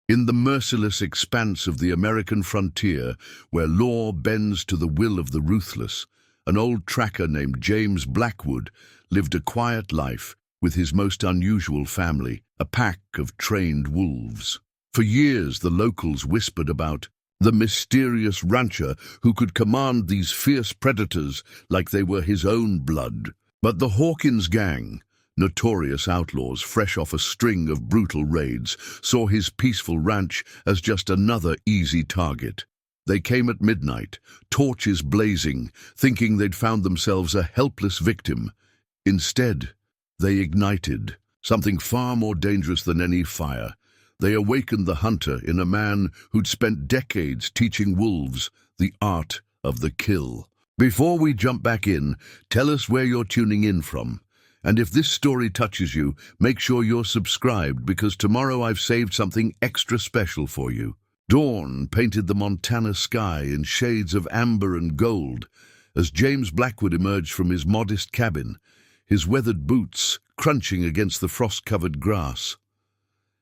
In the merciless expanse of the American frontier, where law bends to the will of the ruthless, an old tracker named James Blackwood lived a quiet life with his most unusual family, a pack of trained wolves. For years, the locals whispered about the mysterious rancher who could command these fierce predators like they were his own blood. But the Hawkins Gang, notorious outlaws fresh off a string of brutal raids, saw his peaceful ranch as just another easy target. They came at midnight, torches blazing, thinking they'd found themselves a helpless victim. Instead, they ignited something far more dangerous than any fire. They awakened the hunter in a man who'd spent decades teaching wolves the art of the kill. Before we jump back in, tell us where you're tuning in from. And if this story touches you, make sure you're subscribed, because tomorrow I've saved something extra special for you. Dawn painted the Montana sky in shades of amber and gold as James Blackwood emerged from his modest cabin, his weathered boots crunching against the frost-covered grass.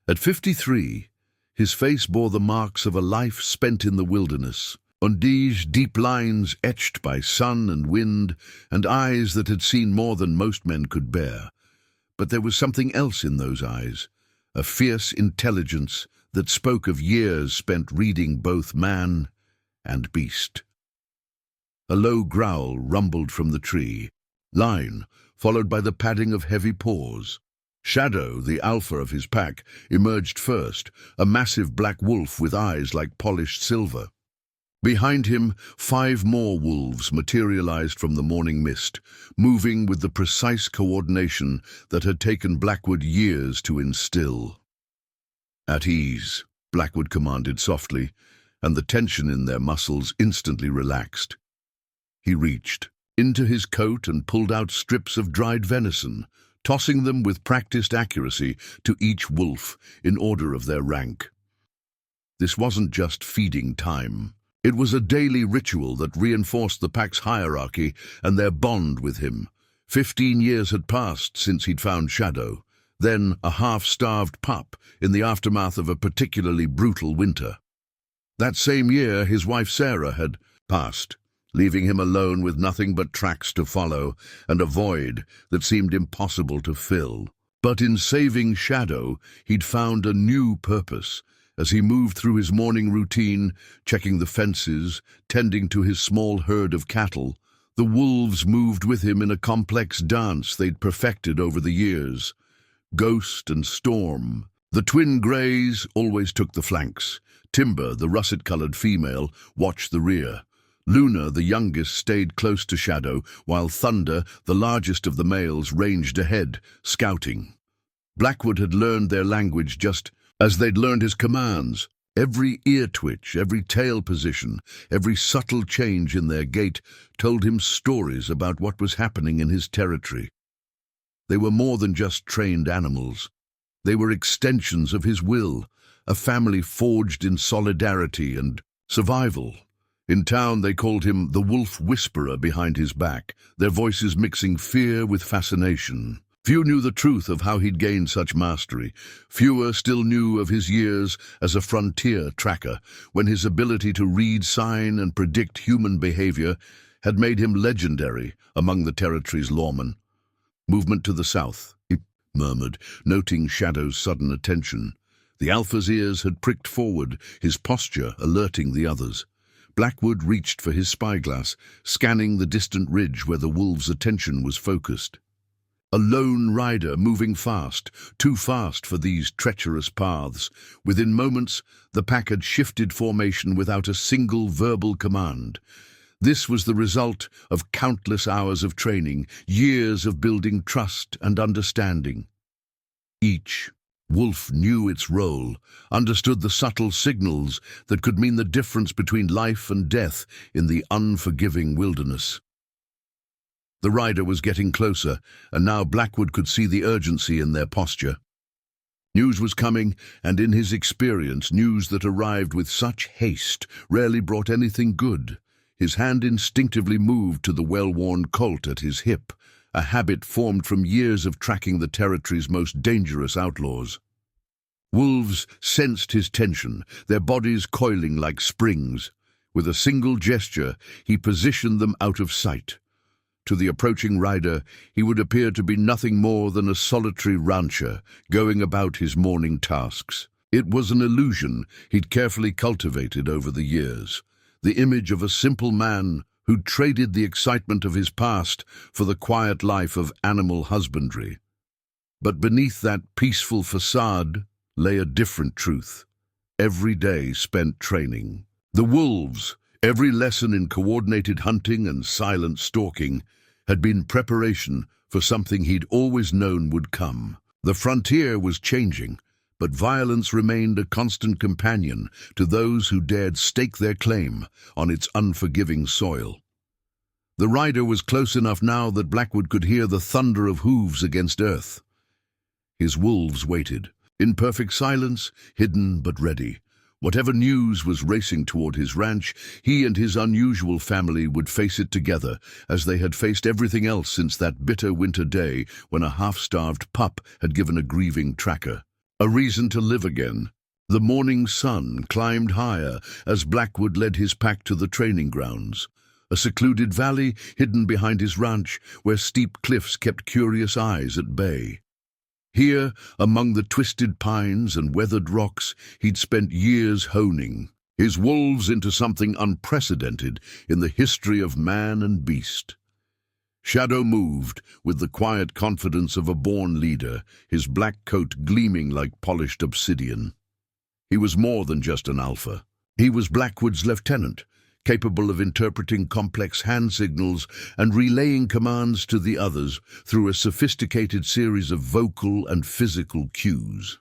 At 53, his face bore the marks of a life spent in the wilderness. Ondige, deep lines etched by sun and wind, and eyes that had seen more than most men could bear. But there was something else in those eyes, a fierce intelligence that spoke of years spent reading both man and beast. A low growl rumbled from the tree, line followed by the padding of heavy paws. Shadow, the alpha of his pack, emerged first, a massive black wolf with eyes like polished silver. Behind him, 5 more wolves materialized from the morning mist, moving with the precise coordination that had taken Blackwood years to instill. At ease, Blackwood commanded softly, and the tension in their muscles instantly relaxed. He reached into his coat and pulled out strips of dried venison, tossing them with practiced accuracy to each wolf in order of their rank. This wasn't just feeding time. It was a daily ritual that reinforced the pack's hierarchy and their bond with him. 15 years had passed since he'd found Shadow, then a half-starved pup in the aftermath of a particularly brutal winter. That same year, his wife Sarah had passed, leaving him alone with nothing but tracks to follow and a void that seemed impossible to fill. But in saving Shadow, he'd found a new purpose. As he moved through his morning routine, checking the fences, tending to his small herd of cattle, the wolves moved with him in a complex dance they'd perfected over the years. Ghost and Storm, the twin greys, always took the flanks. Timber, the russet-colored female, watched the rear. Luna, the youngest, stayed close to Shadow, while Thunder, the largest of the males, ranged ahead, scouting. Blackwood had learned their language just as they'd learned his commands. Every ear twitch, every tail position, every subtle change in their gait told him stories about what was happening in his territory. They were more than just trained animals. They were extensions of his will, a family forged in solidarity and survival. In town, they called him the Wolf Whisperer behind his back, their voices mixing fear with fascination. Few knew the truth of how he'd gained such mastery. Fewer still knew of his years as a frontier tracker, when his ability to read sign and predict human behavior had made him legendary among the territory's lawmen. "Movement to the south," he murmured, noting Shadow's sudden attention. The alpha's ears had pricked forward, his posture alerting the others. Blackwood reached for his spyglass, scanning the distant ridge where the wolves' attention was focused. A lone rider moving fast, too fast for these treacherous paths. Within moments, the pack had shifted formation without a single verbal command. This was the result of countless hours of training, years of building trust and understanding. Each wolf knew its role, understood the subtle signals that could mean the difference between life and death in the unforgiving wilderness. The rider was getting closer, and now Blackwood could see the urgency in their posture. News was coming, and in his experience, news that arrived with such haste rarely brought anything good. His hand instinctively moved to the well-worn Colt at his hip, a habit formed from years of tracking the territory's most dangerous outlaws. Wolves sensed his tension, their bodies coiling like springs. With a single gesture, he positioned them out of sight. To the approaching rider, he would appear to be nothing more than a solitary rancher, going about his morning tasks. It was an illusion he'd carefully cultivated over the years, the image of a simple man who'd traded the excitement of his past for the quiet life of animal husbandry. But beneath that peaceful facade lay a different truth. Every day spent training. The wolves, every lesson in coordinated hunting and silent stalking, had been preparation for something he'd always known would come. The frontier was changing, but violence remained a constant companion to those who dared stake their claim on its unforgiving soil. The rider was close enough now that Blackwood could hear the thunder of hooves against earth. His wolves waited, in perfect silence, hidden but ready. Whatever news was racing toward his ranch, he and his unusual family would face it together, as they had faced everything else since that bitter winter day when a half-starved pup had given a grieving tracker a reason to live again. The morning sun climbed higher as Blackwood led his pack to the training grounds, a secluded valley hidden behind his ranch where steep cliffs kept curious eyes at bay. Here, among the twisted pines and weathered rocks, he'd spent years honing his wolves into something unprecedented in the history of man and beast. Shadow moved with the quiet confidence of a born leader, his black coat gleaming like polished obsidian. He was more than just an alpha. He was Blackwood's lieutenant, capable of interpreting complex hand signals and relaying commands to the others through a sophisticated series of vocal and physical cues.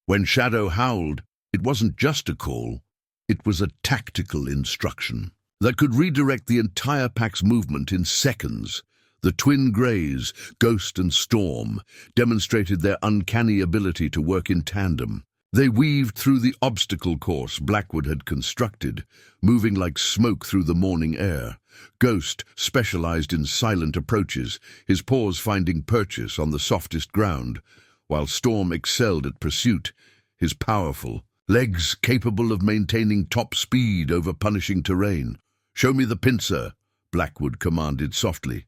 When Shadow howled, it wasn't just a call, it was a tactical instruction that could redirect the entire pack's movement in seconds. The twin greys, Ghost and Storm, demonstrated their uncanny ability to work in tandem. They weaved through the obstacle course Blackwood had constructed, moving like smoke through the morning air. Ghost specialized in silent approaches, his paws finding purchase on the softest ground, while Storm excelled at pursuit, his powerful legs capable of maintaining top speed over punishing terrain. "Show me the pincer," Blackwood commanded softly.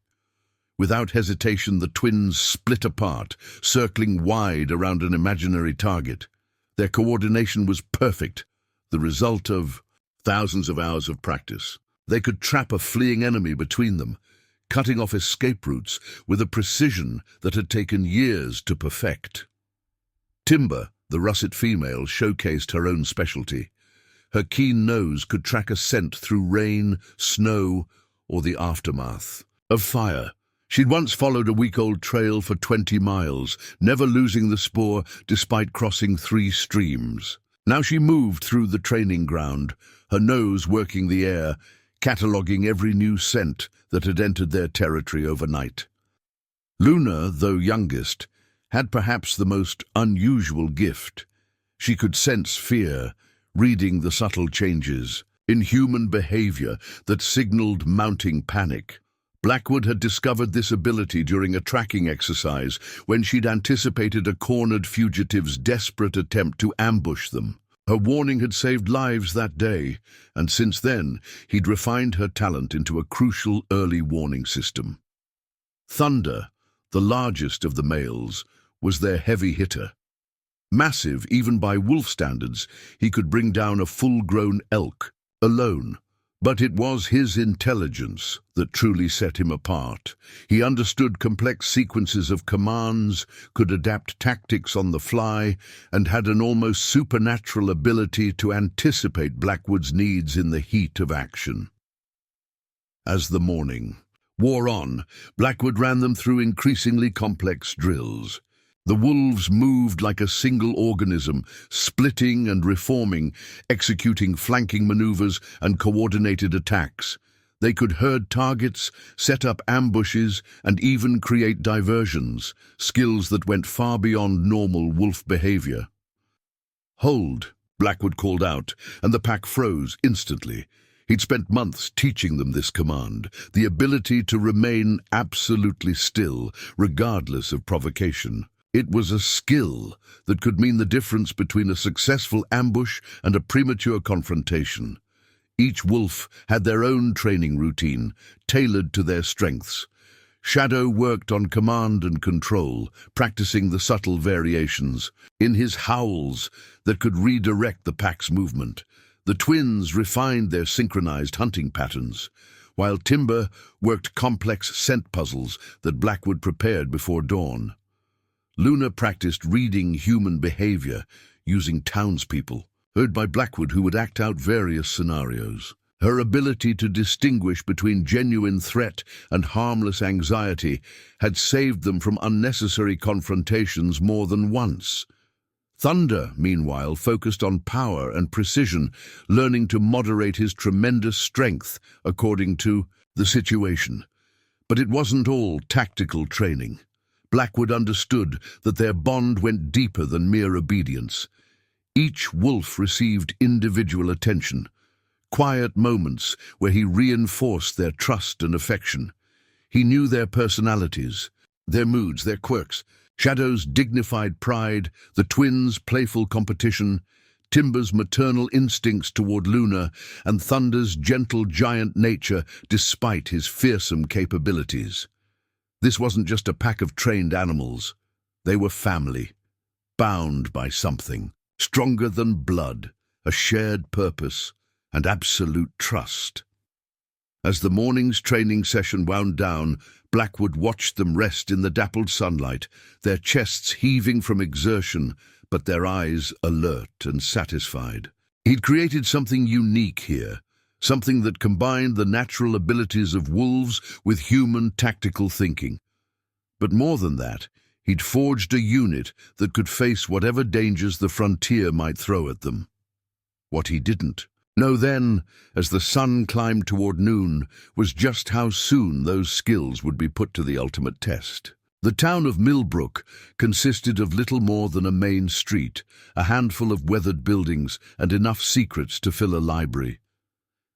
Without hesitation, the twins split apart, circling wide around an imaginary target. Their coordination was perfect, the result of thousands of hours of practice. They could trap a fleeing enemy between them, cutting off escape routes with a precision that had taken years to perfect. Timber, the russet female, showcased her own specialty. Her keen nose could track a scent through rain, snow, or the aftermath of fire. She'd once followed a week-old trail for 20 miles, never losing the spoor despite crossing 3 streams. Now she moved through the training ground, her nose working the air, cataloguing every new scent that had entered their territory overnight. Luna, though youngest, had perhaps the most unusual gift. She could sense fear, reading the subtle changes in human behavior that signaled mounting panic. Blackwood had discovered this ability during a tracking exercise when she'd anticipated a cornered fugitive's desperate attempt to ambush them. Her warning had saved lives that day, and since then he'd refined her talent into a crucial early warning system. Thunder, the largest of the males, was their heavy hitter. Massive even by wolf standards, he could bring down a full-grown elk alone. But it was his intelligence that truly set him apart. He understood complex sequences of commands, could adapt tactics on the fly, and had an almost supernatural ability to anticipate Blackwood's needs in the heat of action. As the morning wore on, Blackwood ran them through increasingly complex drills. The wolves moved like a single organism, splitting and reforming, executing flanking maneuvers and coordinated attacks. They could herd targets, set up ambushes, and even create diversions, skills that went far beyond normal wolf behavior. "Hold," Blackwood called out, and the pack froze instantly. He'd spent months teaching them this command, the ability to remain absolutely still, regardless of provocation. It was a skill that could mean the difference between a successful ambush and a premature confrontation. Each wolf had their own training routine, tailored to their strengths. Shadow worked on command and control, practicing the subtle variations. In his howls that could redirect the pack's movement, the twins refined their synchronized hunting patterns, while Timber worked complex scent puzzles that Blackwood prepared before dawn. Luna practiced reading human behavior using townspeople, heard by Blackwood, who would act out various scenarios. Her ability to distinguish between genuine threat and harmless anxiety had saved them from unnecessary confrontations more than once. Thunder, meanwhile, focused on power and precision, learning to moderate his tremendous strength according to the situation. But it wasn't all tactical training. Blackwood understood that their bond went deeper than mere obedience. Each wolf received individual attention, quiet moments where he reinforced their trust and affection. He knew their personalities, their moods, their quirks, Shadow's dignified pride, the twins' playful competition, Timber's maternal instincts toward Luna, and Thunder's gentle giant nature despite his fearsome capabilities. This wasn't just a pack of trained animals. They were family, bound by something, stronger than blood, a shared purpose, and absolute trust. As the morning's training session wound down, Blackwood watched them rest in the dappled sunlight, their chests heaving from exertion, but their eyes alert and satisfied. He'd created something unique here, something that combined the natural abilities of wolves with human tactical thinking. But more than that, he'd forged a unit that could face whatever dangers the frontier might throw at them. What he didn't know then, as the sun climbed toward noon, was just how soon those skills would be put to the ultimate test. The town of Millbrook consisted of little more than a main street, a handful of weathered buildings, and enough secrets to fill a library.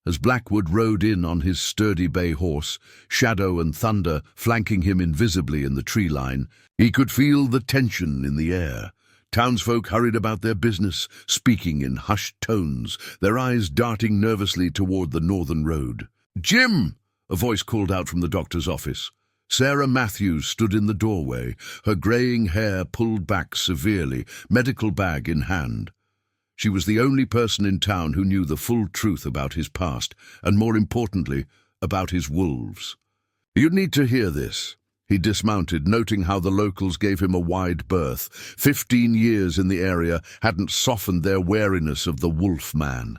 As Blackwood rode in on his sturdy bay horse, Shadow and Thunder flanking him invisibly in the tree line, he could feel the tension in the air. Townsfolk hurried about their business, speaking in hushed tones, their eyes darting nervously toward the northern road. "Jim!" a voice called out from the doctor's office. Sarah Matthews stood in the doorway, her graying hair pulled back severely, medical bag in hand. She was the only person in town who knew the full truth about his past, and more importantly, about his wolves. "You'd need to hear this." He dismounted, noting how the locals gave him a wide berth. 15 years in the area hadn't softened their wariness of the wolf man.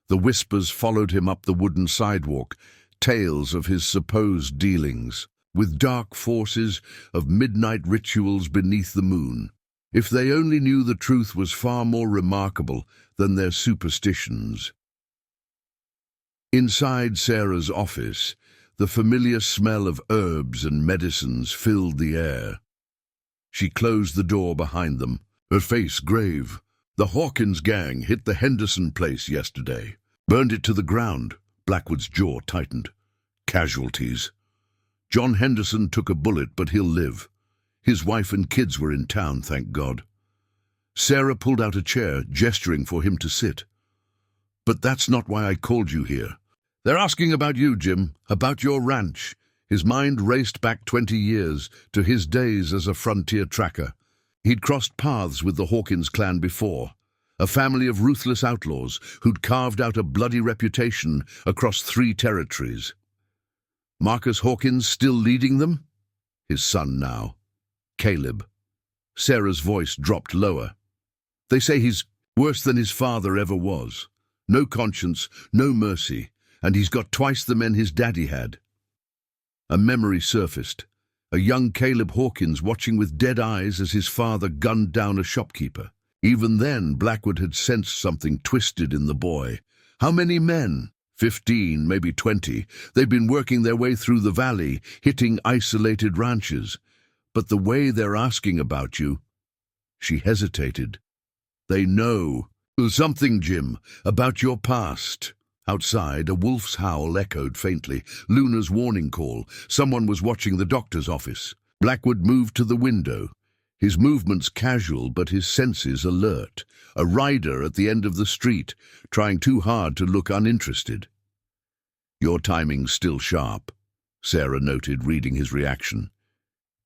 The whispers followed him up the wooden sidewalk, tales of his supposed dealings with dark forces, of midnight rituals beneath the moon. If they only knew, the truth was far more remarkable than their superstitions. Inside Sarah's office, the familiar smell of herbs and medicines filled the air. She closed the door behind them, her face grave. "The Hawkins Gang hit the Henderson place yesterday. Burned it to the ground." Blackwood's jaw tightened. "Casualties. John Henderson took a bullet, but he'll live. His wife and kids were in town, thank God." Sarah pulled out a chair, gesturing for him to sit. "But that's not why I called you here. They're asking about you, Jim, about your ranch." His mind raced back 20 years to his days as a frontier tracker. He'd crossed paths with the Hawkins clan before, a family of ruthless outlaws who'd carved out a bloody reputation across 3 territories. Marcus Hawkins still leading them? His son now, Caleb. Sarah's voice dropped lower. "They say he's worse than his father ever was. No conscience, no mercy. And he's got twice the men his daddy had." A memory surfaced. A young Caleb Hawkins watching with dead eyes as his father gunned down a shopkeeper. Even then, Blackwood had sensed something twisted in the boy. How many men? 15, maybe 20. They'd been working their way through the valley, hitting isolated ranches. But the way they're asking about you... She hesitated. "They know something, Jim, about your past." Outside, a wolf's howl echoed faintly, Luna's warning call. Someone was watching the doctor's office. Blackwood moved to the window. His movements casual but his senses alert. A rider at the end of the street, trying too hard to look uninterested. "Your timing's still sharp," Sarah noted, reading his reaction.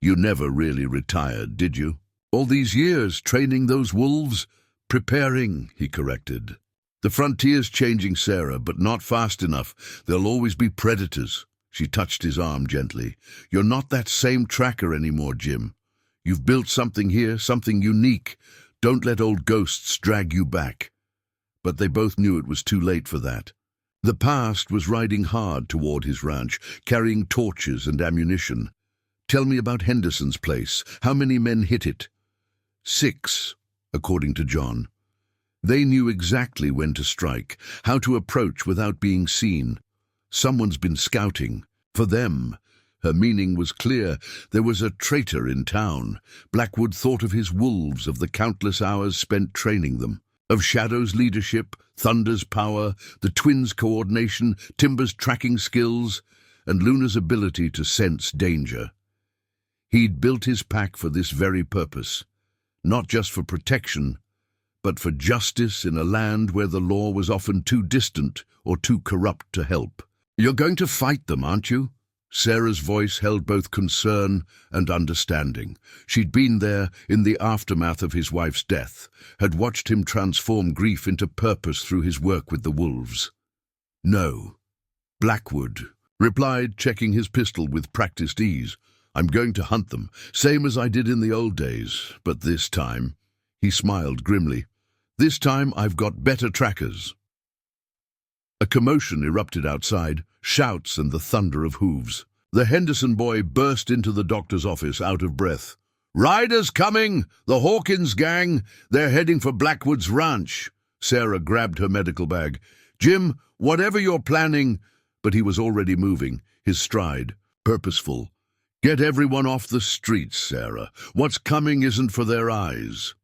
"You never really retired, did you? All these years training those wolves?" "Preparing," he corrected. "The frontier's changing, Sarah, but not fast enough. There'll always be predators." She touched his arm gently. "You're not that same tracker anymore, Jim. You've built something here, something unique. Don't let old ghosts drag you back." But they both knew it was too late for that. The past was riding hard toward his ranch, carrying torches and ammunition. "Tell me about Henderson's place. How many men hit it?" 6, according to John. They knew exactly when to strike, how to approach without being seen. Someone's been scouting. For them. Her meaning was clear. There was a traitor in town. Blackwood thought of his wolves, of the countless hours spent training them, of Shadow's leadership, Thunder's power, the twins' coordination, Timber's tracking skills, and Luna's ability to sense danger. He'd built his pack for this very purpose, not just for protection, but for justice in a land where the law was often too distant or too corrupt to help. "You're going to fight them, aren't you?" Sarah's voice held both concern and understanding. She'd been there in the aftermath of his wife's death, had watched him transform grief into purpose through his work with the wolves. "No," Blackwood replied, checking his pistol with practiced ease. "I'm going to hunt them, same as I did in the old days, but this time," he smiled grimly, "this time I've got better trackers." A commotion erupted outside, shouts and the thunder of hooves. The Henderson boy burst into the doctor's office, out of breath. "Riders coming! The Hawkins Gang! They're heading for Blackwood's ranch." Sarah grabbed her medical bag. "Jim, whatever you're planning—" But he was already moving, his stride, purposeful. "Get everyone off the streets, Sarah. What's coming isn't for their eyes."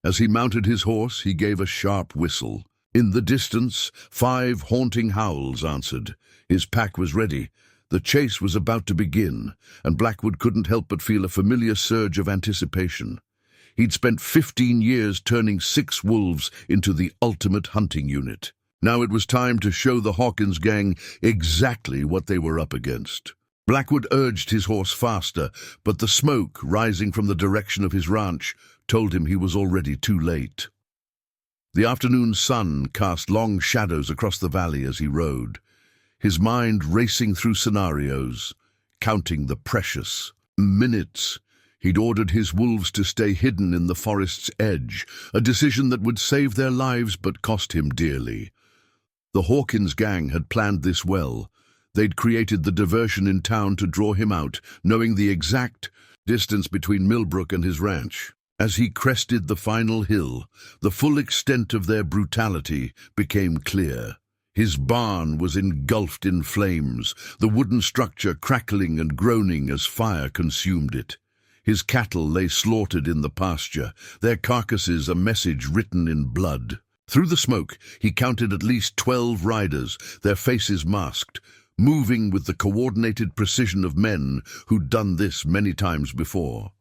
As he mounted his horse, he gave a sharp whistle. In the distance, 5 haunting howls answered. His pack was ready. The chase was about to begin, and Blackwood couldn't help but feel a familiar surge of anticipation. He'd spent 15 years turning 6 wolves into the ultimate hunting unit. Now it was time to show the Hawkins Gang exactly what they were up against. Blackwood urged his horse faster, but the smoke rising from the direction of his ranch told him he was already too late. The afternoon sun cast long shadows across the valley as he rode, his mind racing through scenarios, counting the precious minutes. He'd ordered his wolves to stay hidden in the forest's edge, a decision that would save their lives but cost him dearly. The Hawkins Gang had planned this well. They'd created the diversion in town to draw him out, knowing the exact distance between Millbrook and his ranch. As he crested the final hill, the full extent of their brutality became clear. His barn was engulfed in flames, the wooden structure crackling and groaning as fire consumed it. His cattle lay slaughtered in the pasture, their carcasses a message written in blood. Through the smoke, he counted at least 12 riders, their faces masked, moving with the coordinated precision of men who'd done this many times before.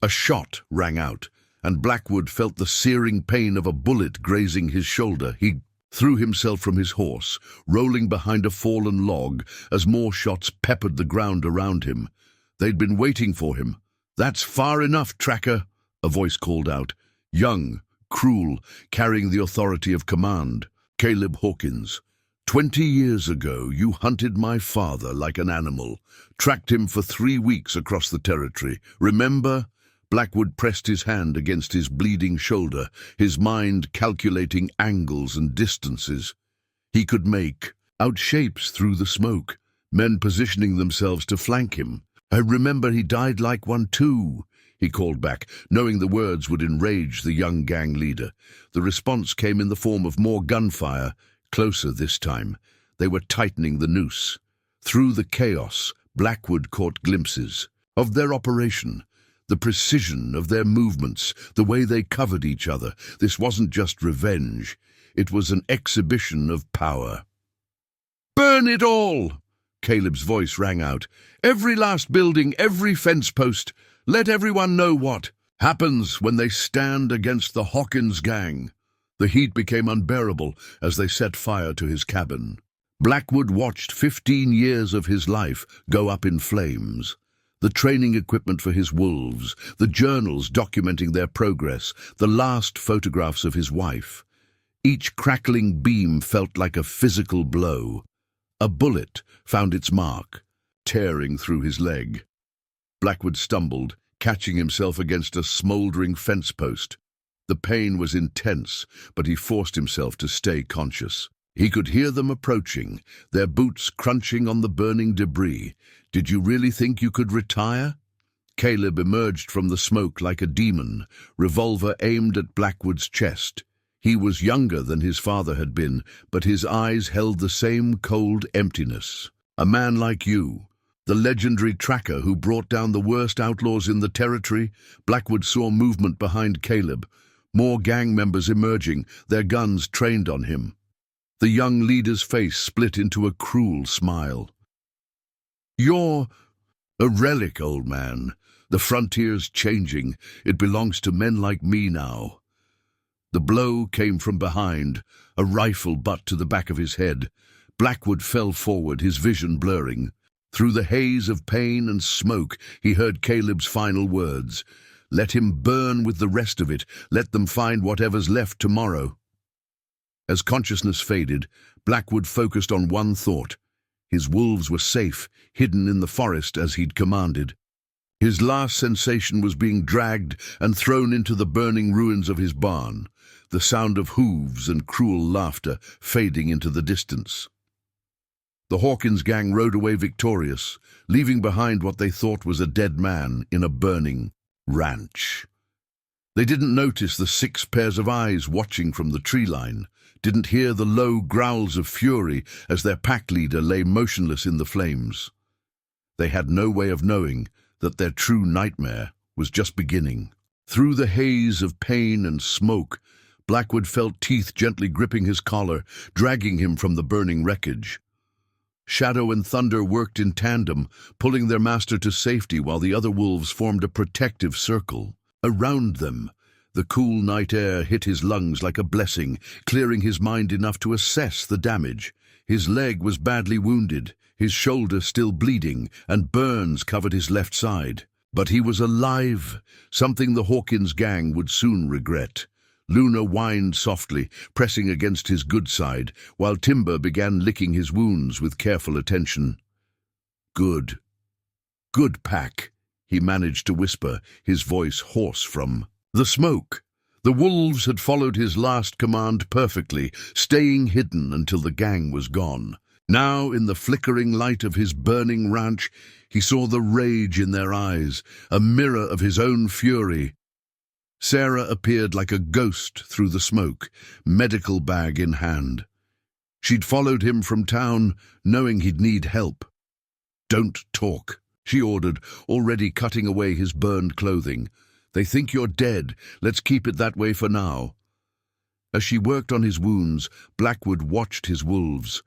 A shot rang out, and Blackwood felt the searing pain of a bullet grazing his shoulder. He threw himself from his horse, rolling behind a fallen log as more shots peppered the ground around him. They'd been waiting for him. "That's far enough, tracker," a voice called out. Young, cruel, carrying the authority of command. "Caleb Hawkins. 20 years ago, you hunted my father like an animal, tracked him for 3 weeks across the territory. Remember?" Blackwood pressed his hand against his bleeding shoulder, his mind calculating angles and distances. He could make out shapes through the smoke, men positioning themselves to flank him. "I remember he died like one too," he called back, knowing the words would enrage the young gang leader. The response came in the form of more gunfire, closer this time. They were tightening the noose. Through the chaos, Blackwood caught glimpses of their operation, the precision of their movements, the way they covered each other. This wasn't just revenge. It was an exhibition of power. "Burn it all!" Caleb's voice rang out. "Every last building, every fence post." Let everyone know what happens when they stand against the Hawkins Gang." The heat became unbearable as they set fire to his cabin. Blackwood watched 15 years of his life go up in flames. The training equipment for his wolves, the journals documenting their progress, the last photographs of his wife. Each crackling beam felt like a physical blow. A bullet found its mark, tearing through his leg. Blackwood stumbled, catching himself against a smouldering fence post. The pain was intense, but he forced himself to stay conscious. He could hear them approaching, their boots crunching on the burning debris. "Did you really think you could retire?" Caleb emerged from the smoke like a demon, revolver aimed at Blackwood's chest. He was younger than his father had been, but his eyes held the same cold emptiness. "A man like you, the legendary tracker who brought down the worst outlaws in the territory." Blackwood saw movement behind Caleb, more gang members emerging, their guns trained on him. The young leader's face split into a cruel smile. "You're a relic, old man. The frontier's changing. It belongs to men like me now." The blow came from behind, a rifle butt to the back of his head. Blackwood fell forward, his vision blurring. Through the haze of pain and smoke, he heard Caleb's final words. "Let him burn with the rest of it. Let them find whatever's left tomorrow." As consciousness faded, Blackwood focused on one thought. His wolves were safe, hidden in the forest as he'd commanded. His last sensation was being dragged and thrown into the burning ruins of his barn, the sound of hooves and cruel laughter fading into the distance. The Hawkins gang rode away victorious, leaving behind what they thought was a dead man in a burning ranch. They didn't notice the 6 pairs of eyes watching from the tree line, didn't hear the low growls of fury as their pack leader lay motionless in the flames. They had no way of knowing that their true nightmare was just beginning. Through the haze of pain and smoke, Blackwood felt teeth gently gripping his collar, dragging him from the burning wreckage. Shadow and Thunder worked in tandem, pulling their master to safety while the other wolves formed a protective circle. Around them, the cool night air hit his lungs like a blessing, clearing his mind enough to assess the damage. His leg was badly wounded, his shoulder still bleeding, and burns covered his left side. But he was alive, something the Hawkins gang would soon regret. Luna whined softly, pressing against his good side, while Timber began licking his wounds with careful attention. "Good. Good pack," he managed to whisper, his voice hoarse from the smoke. The wolves had followed his last command perfectly, staying hidden until the gang was gone. Now, in the flickering light of his burning ranch, he saw the rage in their eyes, a mirror of his own fury. Sarah appeared like a ghost through the smoke, medical bag in hand. She'd followed him from town, knowing he'd need help. "Don't talk," she ordered, already cutting away his burned clothing. "They think you're dead. Let's keep it that way for now." As she worked on his wounds, Blackwood watched his wolves.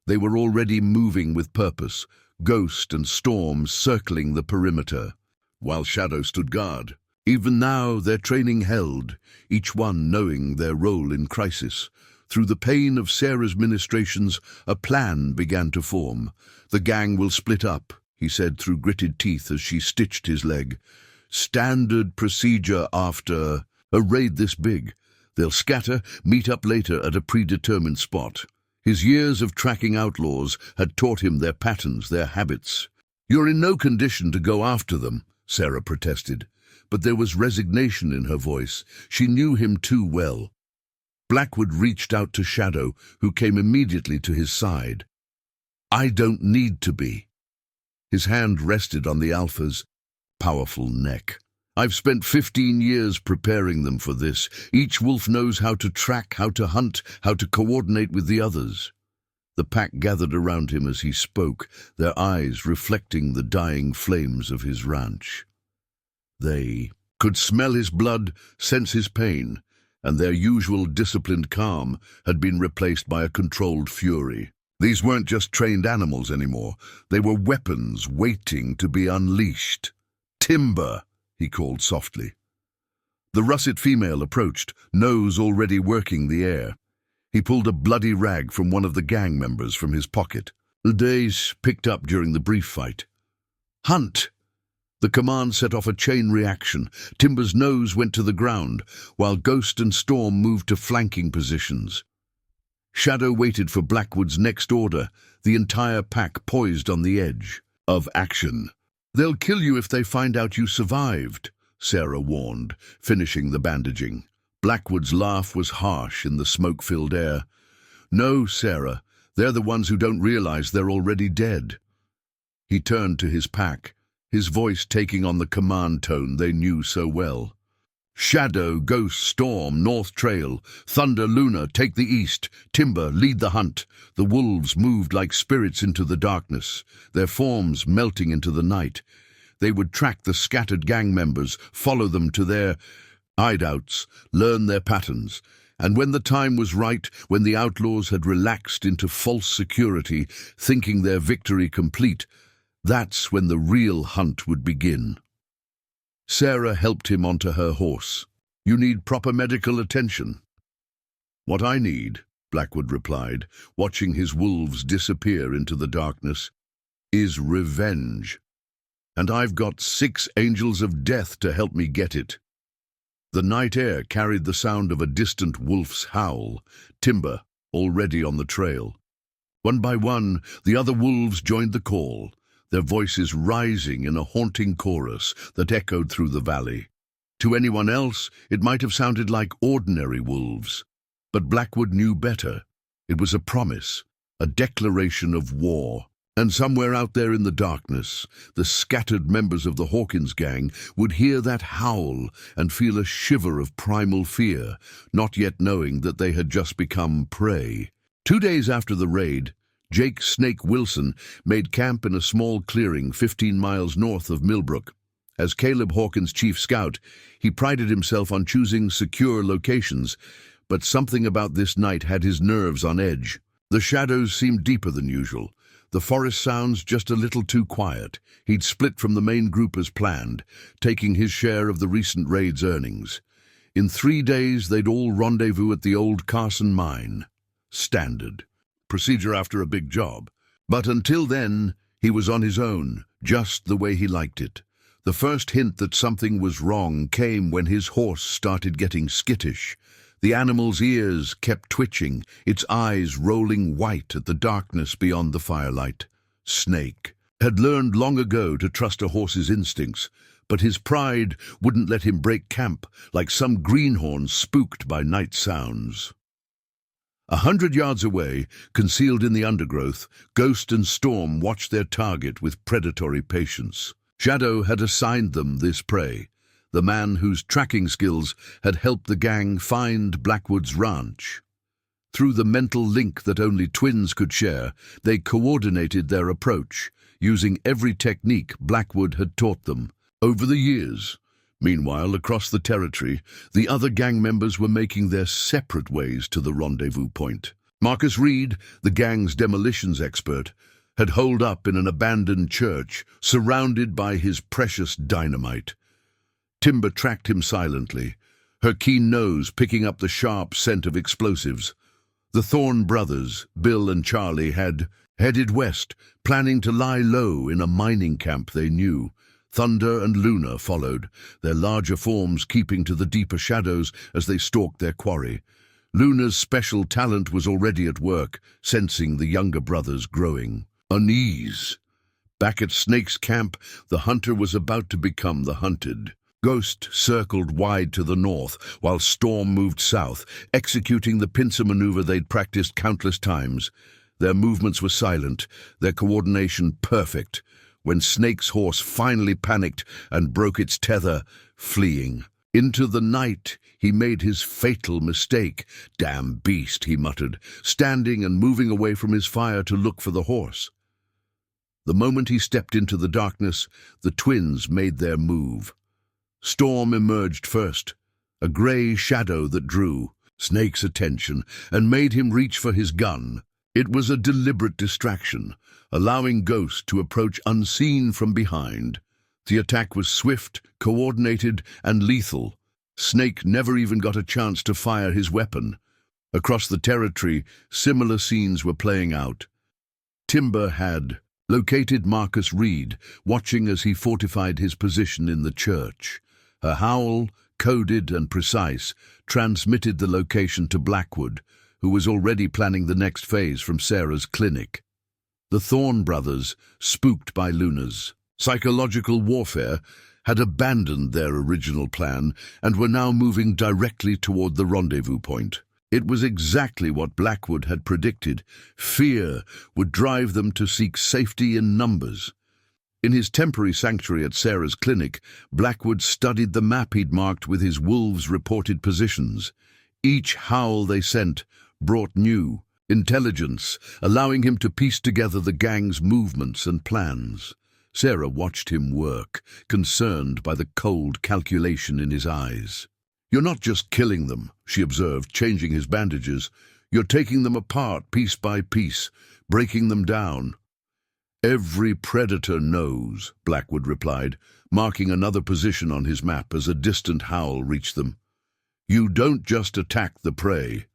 They were already moving with purpose, Ghost and Storm circling the perimeter, while Shadow stood guard. Even now their training held, each one knowing their role in crisis. Through the pain of Sarah's ministrations, a plan began to form. "The gang will split up," he said through gritted teeth as she stitched his leg. "Standard procedure after a raid this big. They'll scatter, meet up later at a predetermined spot." His years of tracking outlaws had taught him their patterns, their habits. "You're in no condition to go after them," Sarah protested. But there was resignation in her voice. She knew him too well. Blackwood reached out to Shadow, who came immediately to his side. "I don't need to be." His hand rested on the alpha's powerful neck. "I've spent 15 years preparing them for this. Each wolf knows how to track, how to hunt, how to coordinate with the others." The pack gathered around him as he spoke, their eyes reflecting the dying flames of his ranch. They could smell his blood, sense his pain, and their usual disciplined calm had been replaced by a controlled fury. These weren't just trained animals anymore. They were weapons waiting to be unleashed. "Timber," he called softly. The russet female approached, nose already working the air. He pulled a bloody rag from one of the gang members from his pocket. The days picked up during the brief fight. "Hunt!" The command set off a chain reaction. Timber's nose went to the ground, while Ghost and Storm moved to flanking positions. Shadow waited for Blackwood's next order, the entire pack poised on the edge of action. "They'll kill you if they find out you survived," Sarah warned, finishing the bandaging. Blackwood's laugh was harsh in the smoke-filled air. "No, Sarah, they're the ones who don't realize they're already dead." He turned to his pack, his voice taking on the command tone they knew so well. "Shadow, Ghost, Storm, North Trail, Thunder, Luna, take the east. Timber, lead the hunt." The wolves moved like spirits into the darkness, their forms melting into the night. They would track the scattered gang members, follow them to their hideouts, learn their patterns. And when the time was right, when the outlaws had relaxed into false security, thinking their victory complete, that's when the real hunt would begin. Sarah helped him onto her horse. "You need proper medical attention." "What I need," Blackwood replied, watching his wolves disappear into the darkness, "is revenge. And I've got 6 angels of death to help me get it." The night air carried the sound of a distant wolf's howl, Timber already on the trail. One by one, the other wolves joined the call, their voices rising in a haunting chorus that echoed through the valley. To anyone else, it might have sounded like ordinary wolves. But Blackwood knew better. It was a promise, a declaration of war. And somewhere out there in the darkness, the scattered members of the Hawkins Gang would hear that howl and feel a shiver of primal fear, not yet knowing that they had just become prey. 2 days after the raid, Jake "Snake" Wilson made camp in a small clearing 15 miles north of Millbrook. As Caleb Hawkins' chief scout, he prided himself on choosing secure locations, but something about this night had his nerves on edge. The shadows seemed deeper than usual. The forest sounds just a little too quiet. He'd split from the main group as planned, taking his share of the recent raid's earnings. In 3 days, they'd all rendezvous at the old Carson mine. Standard procedure after a big job. But until then, he was on his own, just the way he liked it. The first hint that something was wrong came when his horse started getting skittish. The animal's ears kept twitching, its eyes rolling white at the darkness beyond the firelight. Snake had learned long ago to trust a horse's instincts, but his pride wouldn't let him break camp like some greenhorn spooked by night sounds. 100 yards away, concealed in the undergrowth, Ghost and Storm watched their target with predatory patience. Shadow had assigned them this prey, the man whose tracking skills had helped the gang find Blackwood's ranch. Through the mental link that only twins could share, they coordinated their approach, using every technique Blackwood had taught them. Over the years, meanwhile, across the territory, the other gang members were making their separate ways to the rendezvous point. Marcus Reed, the gang's demolitions expert, had holed up in an abandoned church, surrounded by his precious dynamite. Timber tracked him silently, her keen nose picking up the sharp scent of explosives. The Thorne brothers, Bill and Charlie, had headed west, planning to lie low in a mining camp they knew. Thunder and Luna followed, their larger forms keeping to the deeper shadows as they stalked their quarry. Luna's special talent was already at work, sensing the younger brothers growing unease. Back at Snake's camp, the hunter was about to become the hunted. Ghost circled wide to the north, while Storm moved south, executing the pincer maneuver they'd practiced countless times. Their movements were silent, their coordination perfect, when Snake's horse finally panicked and broke its tether, fleeing. Into the night, he made his fatal mistake. "Damn beast," he muttered, standing and moving away from his fire to look for the horse. The moment he stepped into the darkness, the twins made their move. Storm emerged first, a grey shadow that drew Snake's attention and made him reach for his gun. It was a deliberate distraction, allowing Ghost to approach unseen from behind. The attack was swift, coordinated, and lethal. Snake never even got a chance to fire his weapon. Across the territory, similar scenes were playing out. Timber had located Marcus Reed, watching as he fortified his position in the church. Her howl, coded and precise, transmitted the location to Blackwood, who was already planning the next phase from Sarah's clinic. The Thorne brothers, spooked by Luna's psychological warfare, had abandoned their original plan and were now moving directly toward the rendezvous point. It was exactly what Blackwood had predicted. Fear would drive them to seek safety in numbers. In his temporary sanctuary at Sarah's clinic, Blackwood studied the map he'd marked with his wolves' reported positions. Each howl they sent brought new intelligence, allowing him to piece together the gang's movements and plans. Sarah watched him work, concerned by the cold calculation in his eyes. "You're not just killing them," she observed, changing his bandages. "You're taking them apart, piece by piece, breaking them down." "Every predator knows," Blackwood replied, marking another position on his map as a distant howl reached them. "You don't just attack the prey.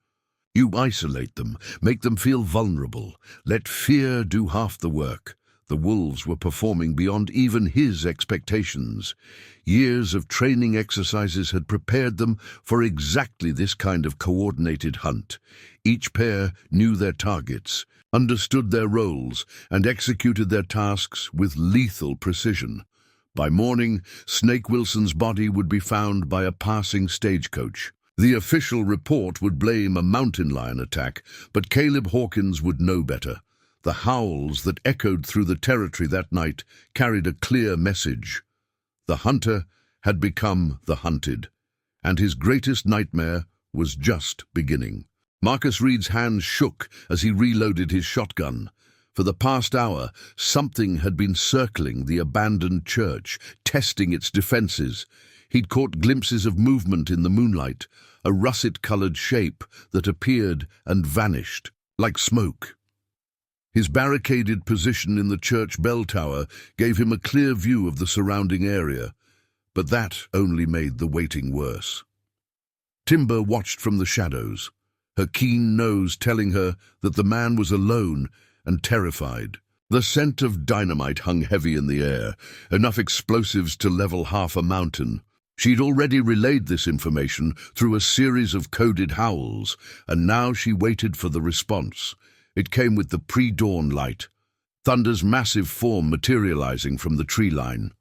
You isolate them, make them feel vulnerable. Let fear do half the work." The wolves were performing beyond even his expectations. Years of training exercises had prepared them for exactly this kind of coordinated hunt. Each pair knew their targets, understood their roles, and executed their tasks with lethal precision. By morning, Snake Wilson's body would be found by a passing stagecoach. The official report would blame a mountain lion attack, but Caleb Hawkins would know better. The howls that echoed through the territory that night carried a clear message. The hunter had become the hunted, and his greatest nightmare was just beginning. Marcus Reed's hands shook as he reloaded his shotgun. For the past hour, something had been circling the abandoned church, testing its defenses. He'd caught glimpses of movement in the moonlight, a russet-colored shape that appeared and vanished, like smoke. His barricaded position in the church bell tower gave him a clear view of the surrounding area, but that only made the waiting worse. Timber watched from the shadows, her keen nose telling her that the man was alone and terrified. The scent of dynamite hung heavy in the air, enough explosives to level half a mountain. She'd already relayed this information through a series of coded howls, and now she waited for the response. It came with the pre-dawn light, Thunder's massive form materializing from the tree line.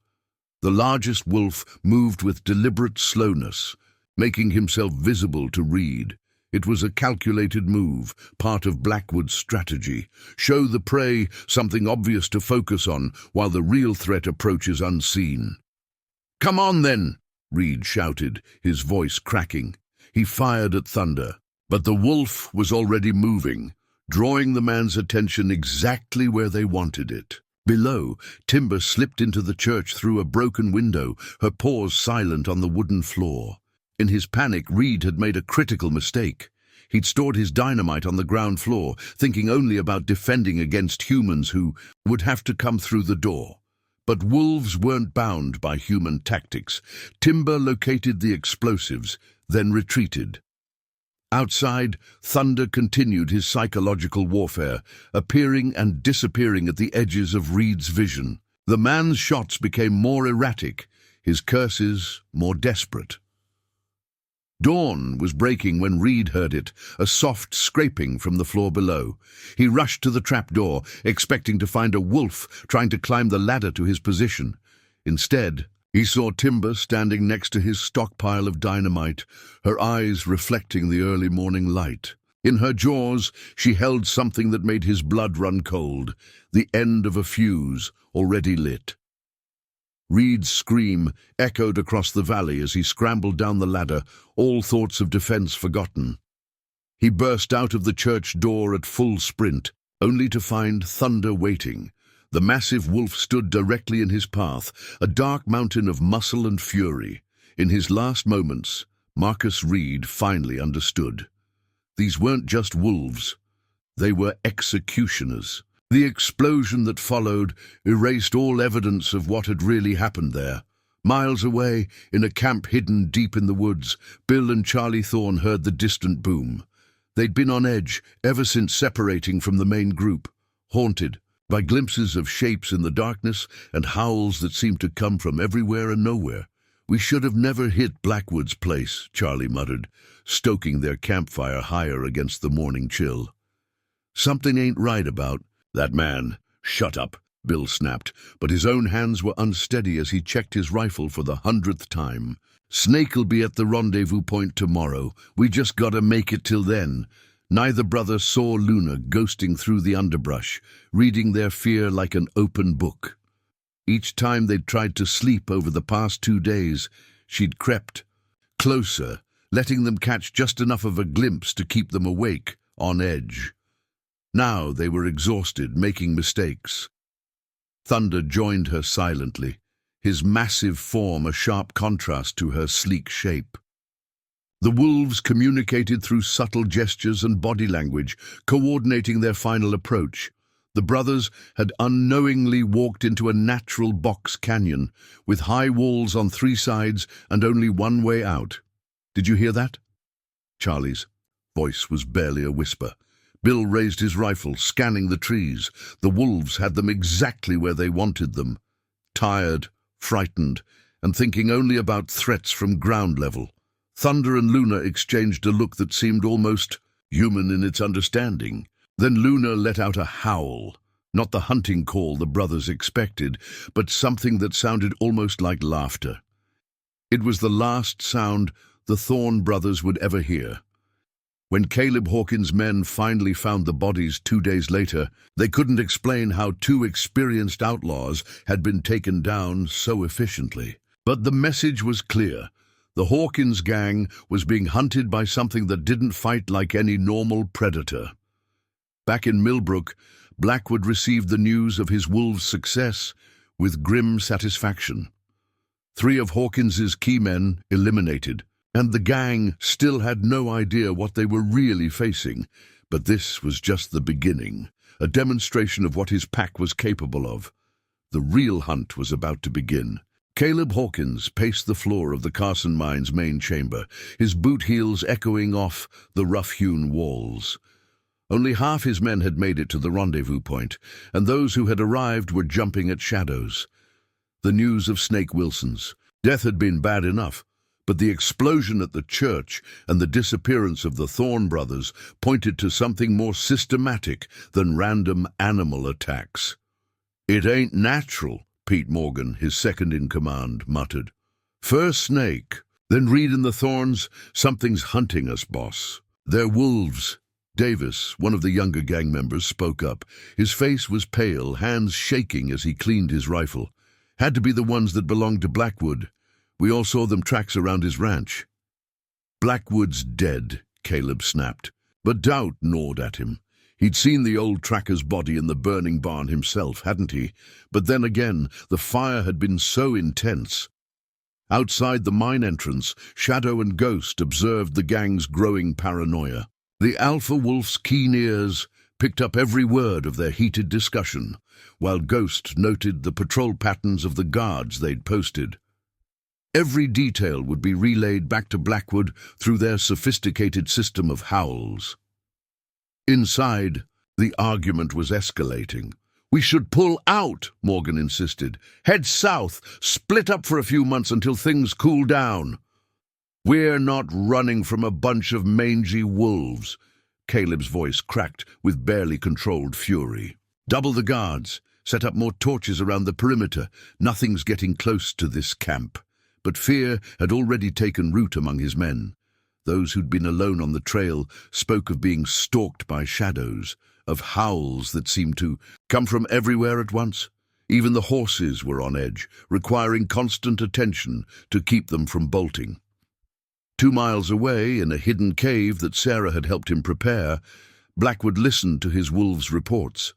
The largest wolf moved with deliberate slowness, making himself visible to Reed. It was a calculated move, part of Blackwood's strategy. Show the prey something obvious to focus on, while the real threat approaches unseen. "Come on, then!" Reed shouted, his voice cracking. He fired at Thunder, but the wolf was already moving, drawing the man's attention exactly where they wanted it. Below, Timber slipped into the church through a broken window, her paws silent on the wooden floor. In his panic, Reed had made a critical mistake. He'd stored his dynamite on the ground floor, thinking only about defending against humans who would have to come through the door. But wolves weren't bound by human tactics. Timber located the explosives, then retreated. Outside, Thunder continued his psychological warfare, appearing and disappearing at the edges of Reed's vision. The man's shots became more erratic, his curses more desperate. Dawn was breaking when Reed heard it, a soft scraping from the floor below. He rushed to the trapdoor, expecting to find a wolf trying to climb the ladder to his position. Instead, he saw Timber standing next to his stockpile of dynamite, her eyes reflecting the early morning light. In her jaws, she held something that made his blood run cold, the end of a fuse already lit. Reed's scream echoed across the valley as he scrambled down the ladder, all thoughts of defense forgotten. He burst out of the church door at full sprint, only to find Thunder waiting. The massive wolf stood directly in his path, a dark mountain of muscle and fury. In his last moments, Marcus Reed finally understood. These weren't just wolves. They were executioners. The explosion that followed erased all evidence of what had really happened there. Miles away, in a camp hidden deep in the woods, Bill and Charlie Thorne heard the distant boom. They'd been on edge ever since separating from the main group, haunted by glimpses of shapes in the darkness and howls that seemed to come from everywhere and nowhere. "We should have never hit Blackwood's place," Charlie muttered, stoking their campfire higher against the morning chill. "Something ain't right about that man." "Shut up," Bill snapped, but his own hands were unsteady as he checked his rifle for the 100th time. "Snake'll be at the rendezvous point tomorrow. We just gotta make it till then." Neither brother saw Luna ghosting through the underbrush, reading their fear like an open book. Each time they'd tried to sleep over the past 2 days, she'd crept closer, letting them catch just enough of a glimpse to keep them awake, on edge. Now they were exhausted, making mistakes. Thunder joined her silently, his massive form a sharp contrast to her sleek shape. The wolves communicated through subtle gestures and body language, coordinating their final approach. The brothers had unknowingly walked into a natural box canyon, with high walls on 3 sides and only one way out. "Did you hear that?" Charlie's voice was barely a whisper. Bill raised his rifle, scanning the trees. The wolves had them exactly where they wanted them. Tired, frightened, and thinking only about threats from ground level. Thunder and Luna exchanged a look that seemed almost human in its understanding. Then Luna let out a howl, not the hunting call the brothers expected, but something that sounded almost like laughter. It was the last sound the Thorne brothers would ever hear. When Caleb Hawkins' men finally found the bodies 2 days later, they couldn't explain how 2 experienced outlaws had been taken down so efficiently. But the message was clear. The Hawkins Gang was being hunted by something that didn't fight like any normal predator. Back in Millbrook, Blackwood received the news of his wolves' success with grim satisfaction. 3 of Hawkins's key men eliminated, and the gang still had no idea what they were really facing. But this was just the beginning, a demonstration of what his pack was capable of. The real hunt was about to begin. Caleb Hawkins paced the floor of the Carson Mine's main chamber, his boot heels echoing off the rough-hewn walls. Only half his men had made it to the rendezvous point, and those who had arrived were jumping at shadows. The news of Snake Wilson's death had been bad enough, but the explosion at the church and the disappearance of the Thorne brothers pointed to something more systematic than random animal attacks. "It ain't natural," Pete Morgan, his second-in-command, muttered. "First Snake, then Reed and the Thorns. Something's hunting us, boss." "They're wolves." Davis, one of the younger gang members, spoke up. His face was pale, hands shaking as he cleaned his rifle. "Had to be the ones that belonged to Blackwood. We all saw them tracks around his ranch." "Blackwood's dead," Caleb snapped, but doubt gnawed at him. He'd seen the old tracker's body in the burning barn himself, hadn't he? But then again, the fire had been so intense. Outside the mine entrance, Shadow and Ghost observed the gang's growing paranoia. The alpha wolf's keen ears picked up every word of their heated discussion, while Ghost noted the patrol patterns of the guards they'd posted. Every detail would be relayed back to Blackwood through their sophisticated system of howls. Inside, the argument was escalating. "We should pull out," Morgan insisted. "Head south, split up for a few months until things cool down." "We're not running from a bunch of mangy wolves." Caleb's voice cracked with barely controlled fury. "Double the guards. Set up more torches around the perimeter. Nothing's getting close to this camp." But fear had already taken root among his men. Those who'd been alone on the trail spoke of being stalked by shadows, of howls that seemed to come from everywhere at once. Even the horses were on edge, requiring constant attention to keep them from bolting. 2 miles away, in a hidden cave that Sarah had helped him prepare, Blackwood listened to his wolves' reports.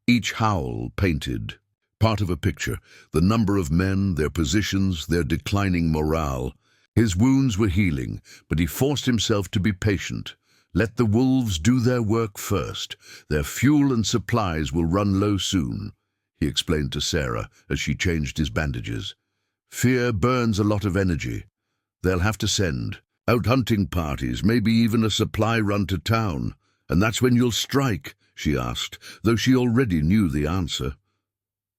Each howl painted part of a picture, the number of men, their positions, their declining morale. His wounds were healing, but he forced himself to be patient. Let the wolves do their work first. Their fuel and supplies will run low soon, he explained to Sarah as she changed his bandages. Fear burns a lot of energy. They'll have to send out hunting parties, maybe even a supply run to town. And that's when you'll strike, she asked, though she already knew the answer.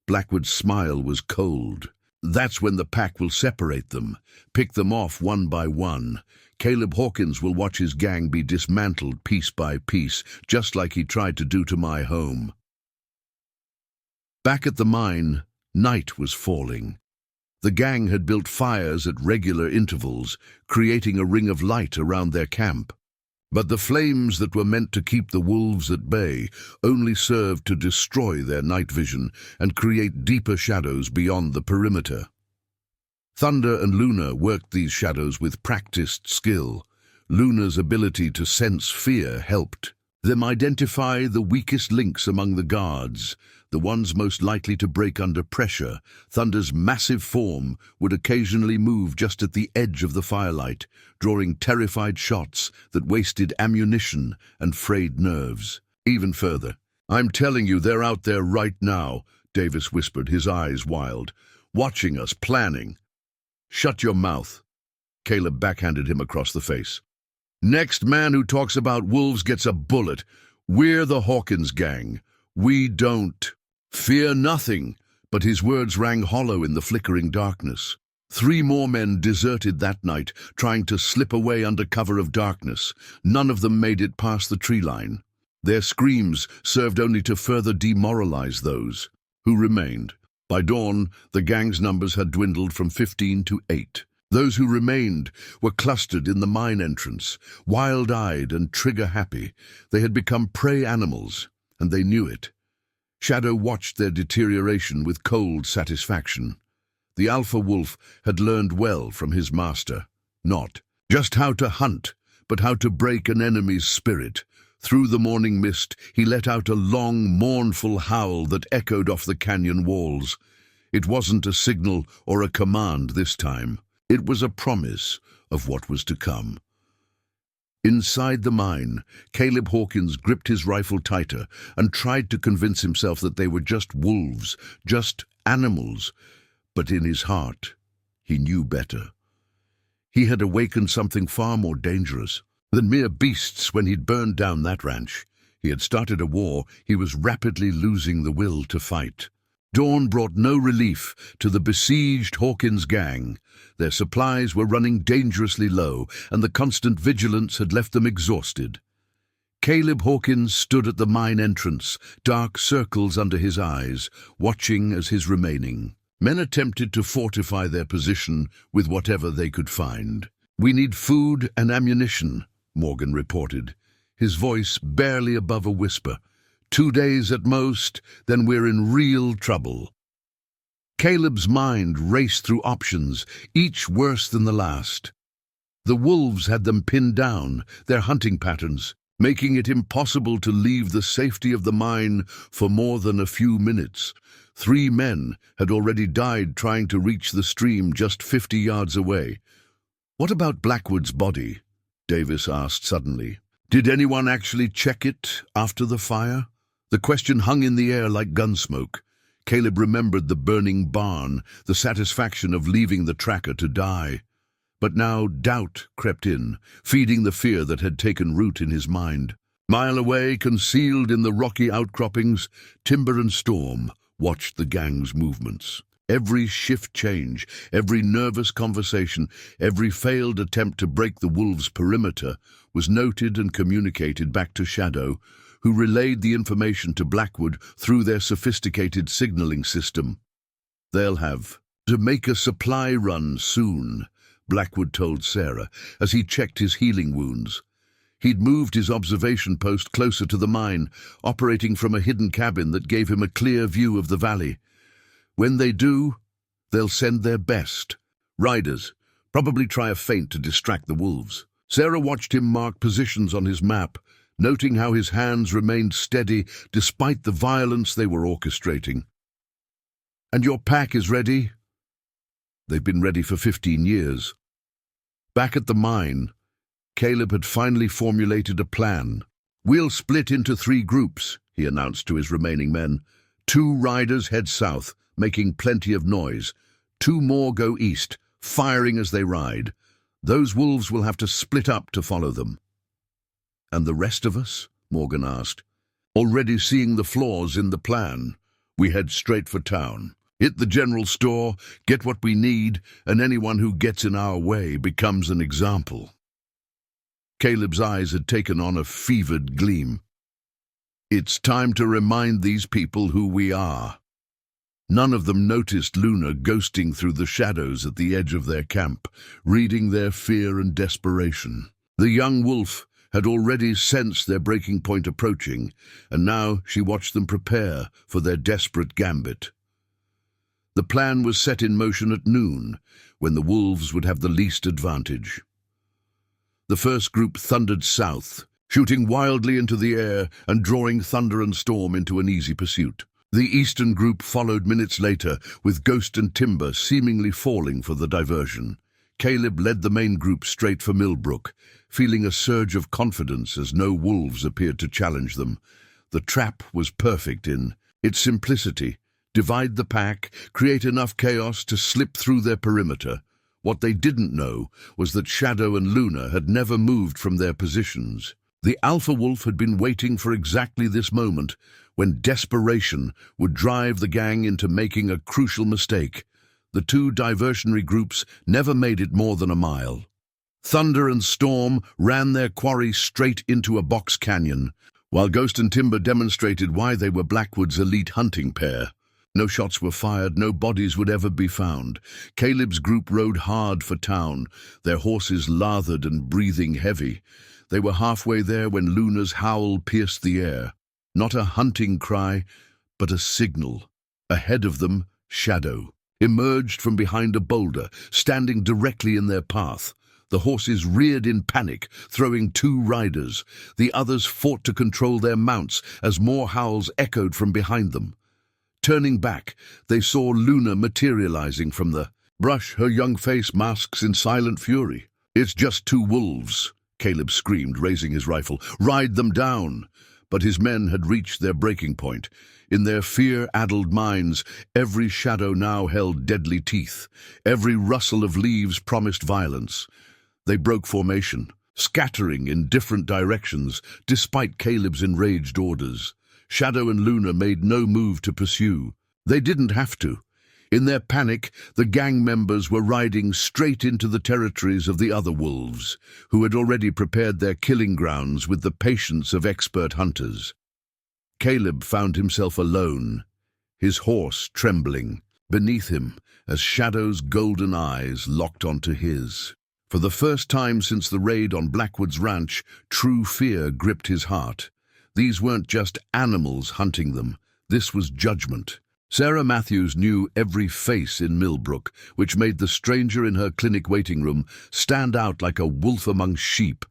Blackwood's smile was cold. That's when the pack will separate them, pick them off one by one. Caleb Hawkins will watch his gang be dismantled piece by piece, just like he tried to do to my home. Back at the mine, night was falling. The gang had built fires at regular intervals, creating a ring of light around their camp. But the flames that were meant to keep the wolves at bay only served to destroy their night vision and create deeper shadows beyond the perimeter. Thunder and Luna worked these shadows with practiced skill. Luna's ability to sense fear helped them identify the weakest links among the guards, the ones most likely to break under pressure. Thunder's massive form would occasionally move just at the edge of the firelight, drawing terrified shots that wasted ammunition and frayed nerves. Even further, "I'm telling you, they're out there right now," Davis whispered, his eyes wild. "Watching us, planning." "Shut your mouth," Caleb backhanded him across the face. "Next man who talks about wolves gets a bullet. We're the Hawkins Gang. We don't fear nothing." But his words rang hollow in the flickering darkness. 3 more men deserted that night, trying to slip away under cover of darkness. None of them made it past the tree line. Their screams served only to further demoralize those who remained. By dawn, the gang's numbers had dwindled from 15 to 8. Those who remained were clustered in the mine entrance, wild-eyed and trigger-happy. They had become prey animals, and they knew it. Shadow watched their deterioration with cold satisfaction. The alpha wolf had learned well from his master, not just how to hunt, but how to break an enemy's spirit. Through the morning mist, he let out a long, mournful howl that echoed off the canyon walls. It wasn't a signal or a command this time. It was a promise of what was to come. Inside the mine, Caleb Hawkins gripped his rifle tighter and tried to convince himself that they were just wolves, just animals. But in his heart, he knew better. He had awakened something far more dangerous than mere beasts when he'd burned down that ranch. He had started a war. He was rapidly losing the will to fight. Dawn brought no relief to the besieged Hawkins Gang. Their supplies were running dangerously low, and the constant vigilance had left them exhausted. Caleb Hawkins stood at the mine entrance, dark circles under his eyes, watching as his remaining men attempted to fortify their position with whatever they could find. "We need food and ammunition," Morgan reported, his voice barely above a whisper. 2 days at most, then we're in real trouble." Caleb's mind raced through options, each worse than the last. The wolves had them pinned down, their hunting patterns, making it impossible to leave the safety of the mine for more than a few minutes. 3 men had already died trying to reach the stream just 50 yards away. "What about Blackwood's body?" Davis asked suddenly. "Did anyone actually check it after the fire?" The question hung in the air like gunsmoke. Caleb remembered the burning barn, the satisfaction of leaving the tracker to die. But now doubt crept in, feeding the fear that had taken root in his mind. Mile away, concealed in the rocky outcroppings, Timber and Storm watched the gang's movements. Every shift change, every nervous conversation, every failed attempt to break the wolves' perimeter was noted and communicated back to Shadow, who relayed the information to Blackwood through their sophisticated signaling system. "They'll have to make a supply run soon," Blackwood told Sarah as he checked his healing wounds. He'd moved his observation post closer to the mine, operating from a hidden cabin that gave him a clear view of the valley. "When they do, they'll send their best. Riders, probably try a feint to distract the wolves." Sarah watched him mark positions on his map, noting how his hands remained steady despite the violence they were orchestrating. "And your pack is ready?" "They've been ready for 15 years. Back at the mine, Caleb had finally formulated a plan. "We'll split into 3 groups," he announced to his remaining men. 2 riders head south, making plenty of noise. 2 more go east, firing as they ride. Those wolves will have to split up to follow them. "And the rest of us?" Morgan asked. "Already seeing the flaws in the plan. We head straight for town. Hit the general store, get what we need, and anyone who gets in our way becomes an example." Caleb's eyes had taken on a fevered gleam. "It's time to remind these people who we are." None of them noticed Luna ghosting through the shadows at the edge of their camp, reading their fear and desperation. The young wolf had already sensed their breaking point approaching, and now she watched them prepare for their desperate gambit. The plan was set in motion at noon, when the wolves would have the least advantage. The first group thundered south, shooting wildly into the air and drawing thunder and storm into an easy pursuit. The eastern group followed minutes later, with Ghost and Timber seemingly falling for the diversion. Caleb led the main group straight for Millbrook, feeling a surge of confidence as no wolves appeared to challenge them. The trap was perfect in its simplicity. Divide the pack, create enough chaos to slip through their perimeter. What they didn't know was that Shadow and Luna had never moved from their positions. The alpha wolf had been waiting for exactly this moment, when desperation would drive the gang into making a crucial mistake. The 2 diversionary groups never made it more than a mile. Thunder and Storm ran their quarry straight into a box canyon, while Ghost and Timber demonstrated why they were Blackwood's elite hunting pair. No shots were fired, no bodies would ever be found. Caleb's group rode hard for town, their horses lathered and breathing heavy. They were halfway there when Luna's howl pierced the air. Not a hunting cry, but a signal. Ahead of them, Shadow emerged from behind a boulder, standing directly in their path. The horses reared in panic, throwing 2 riders. The others fought to control their mounts as more howls echoed from behind them. Turning back, they saw Luna materializing from the brush, her young face masks in silent fury. "It's just 2 wolves," Caleb screamed, raising his rifle. "Ride them down!" But his men had reached their breaking point. In their fear-addled minds, every shadow now held deadly teeth. Every rustle of leaves promised violence. They broke formation, scattering in different directions, despite Caleb's enraged orders. Shadow and Luna made no move to pursue. They didn't have to. In their panic, the gang members were riding straight into the territories of the other wolves, who had already prepared their killing grounds with the patience of expert hunters. Caleb found himself alone, his horse trembling beneath him as Shadow's golden eyes locked onto his. For the first time since the raid on Blackwood's ranch, true fear gripped his heart. These weren't just animals hunting them. This was judgment. Sarah Matthews knew every face in Millbrook, which made the stranger in her clinic waiting room stand out like a wolf among sheep.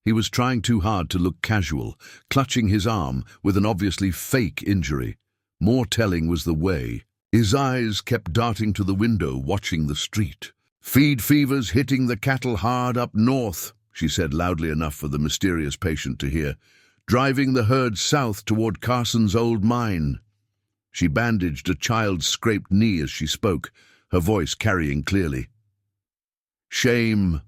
He was trying too hard to look casual, clutching his arm with an obviously fake injury. More telling was the way. His eyes kept darting to the window, watching the street. "Feed fever's hitting the cattle hard up north," she said loudly enough for the mysterious patient to hear. "Driving the herd south toward Carson's old mine." She bandaged a child's scraped knee as she spoke, her voice carrying clearly. "Shame."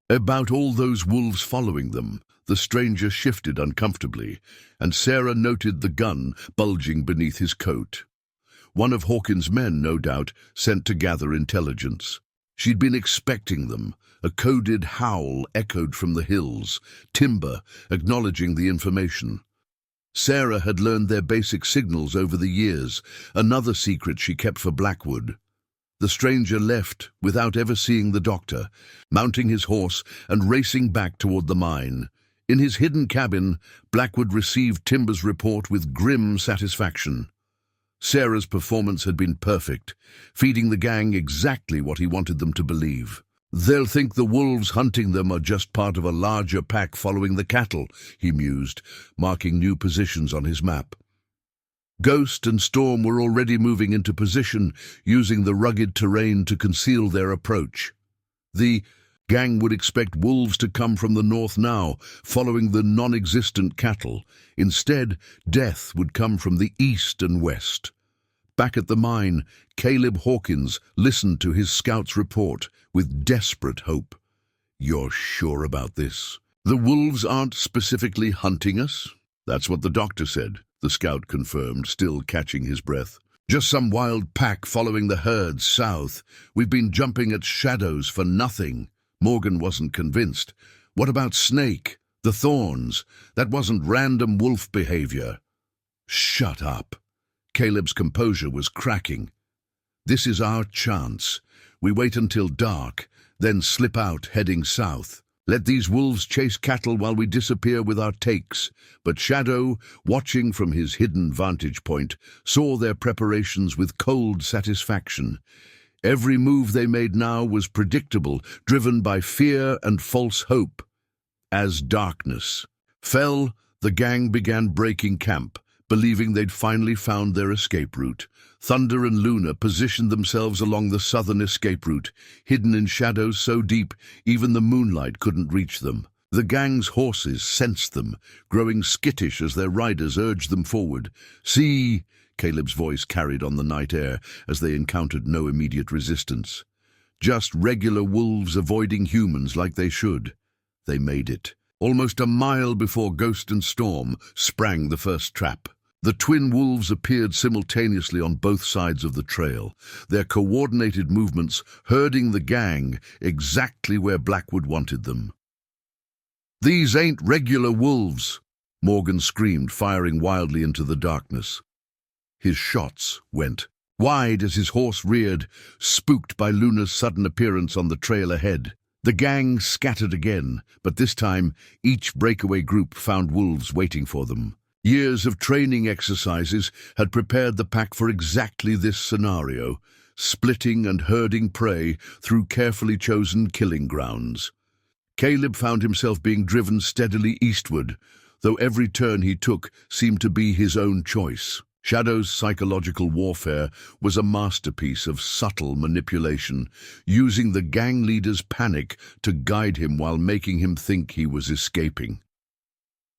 About all those wolves following them, the stranger shifted uncomfortably, and Sarah noted the gun bulging beneath his coat. One of Hawkins' men, no doubt, sent to gather intelligence. She'd been expecting them. A coded howl echoed from the hills, Timber acknowledging the information. Sarah had learned their basic signals over the years, another secret she kept for Blackwood. The stranger left without ever seeing the doctor, mounting his horse and racing back toward the mine. In his hidden cabin, Blackwood received Timber's report with grim satisfaction. Sarah's performance had been perfect, feeding the gang exactly what he wanted them to believe. "They'll think the wolves hunting them are just part of a larger pack following the cattle," he mused, marking new positions on his map. Ghost and Storm were already moving into position, using the rugged terrain to conceal their approach. The Gang would expect wolves to come from the north now, following the non-existent cattle. Instead, death would come from the east and west. Back at the mine, Caleb Hawkins listened to his scout's report with desperate hope. "You're sure about this? The wolves aren't specifically hunting us?" "That's what the doctor said," the scout confirmed, still catching his breath. "Just some wild pack following the herds south. We've been jumping at shadows for nothing." Morgan wasn't convinced. "What about Snake? The thorns? That wasn't random wolf behavior." "Shut up." Caleb's composure was cracking. "This is our chance. We wait until dark, then slip out heading south. Let these wolves chase cattle while we disappear with our takes." But Shadow, watching from his hidden vantage point, saw their preparations with cold satisfaction. Every move they made now was predictable, driven by fear and false hope. As darkness fell, the gang began breaking camp, believing they'd finally found their escape route. Thunder and Luna positioned themselves along the southern escape route, hidden in shadows so deep even the moonlight couldn't reach them. The gang's horses sensed them, growing skittish as their riders urged them forward. "See!" Caleb's voice carried on the night air as they encountered no immediate resistance. Just regular wolves avoiding humans like they should. They made it. Almost a mile before Ghost and Storm sprang the first trap. The twin wolves appeared simultaneously on both sides of the trail, their coordinated movements herding the gang exactly where Blackwood wanted them. "These ain't regular wolves," Morgan screamed, firing wildly into the darkness. His shots went wide as his horse reared, spooked by Luna's sudden appearance on the trail ahead. The gang scattered again, but this time each breakaway group found wolves waiting for them. Years of training exercises had prepared the pack for exactly this scenario, splitting and herding prey through carefully chosen killing grounds. Caleb found himself being driven steadily eastward, though every turn he took seemed to be his own choice. Shadow's psychological warfare was a masterpiece of subtle manipulation, using the gang leader's panic to guide him while making him think he was escaping.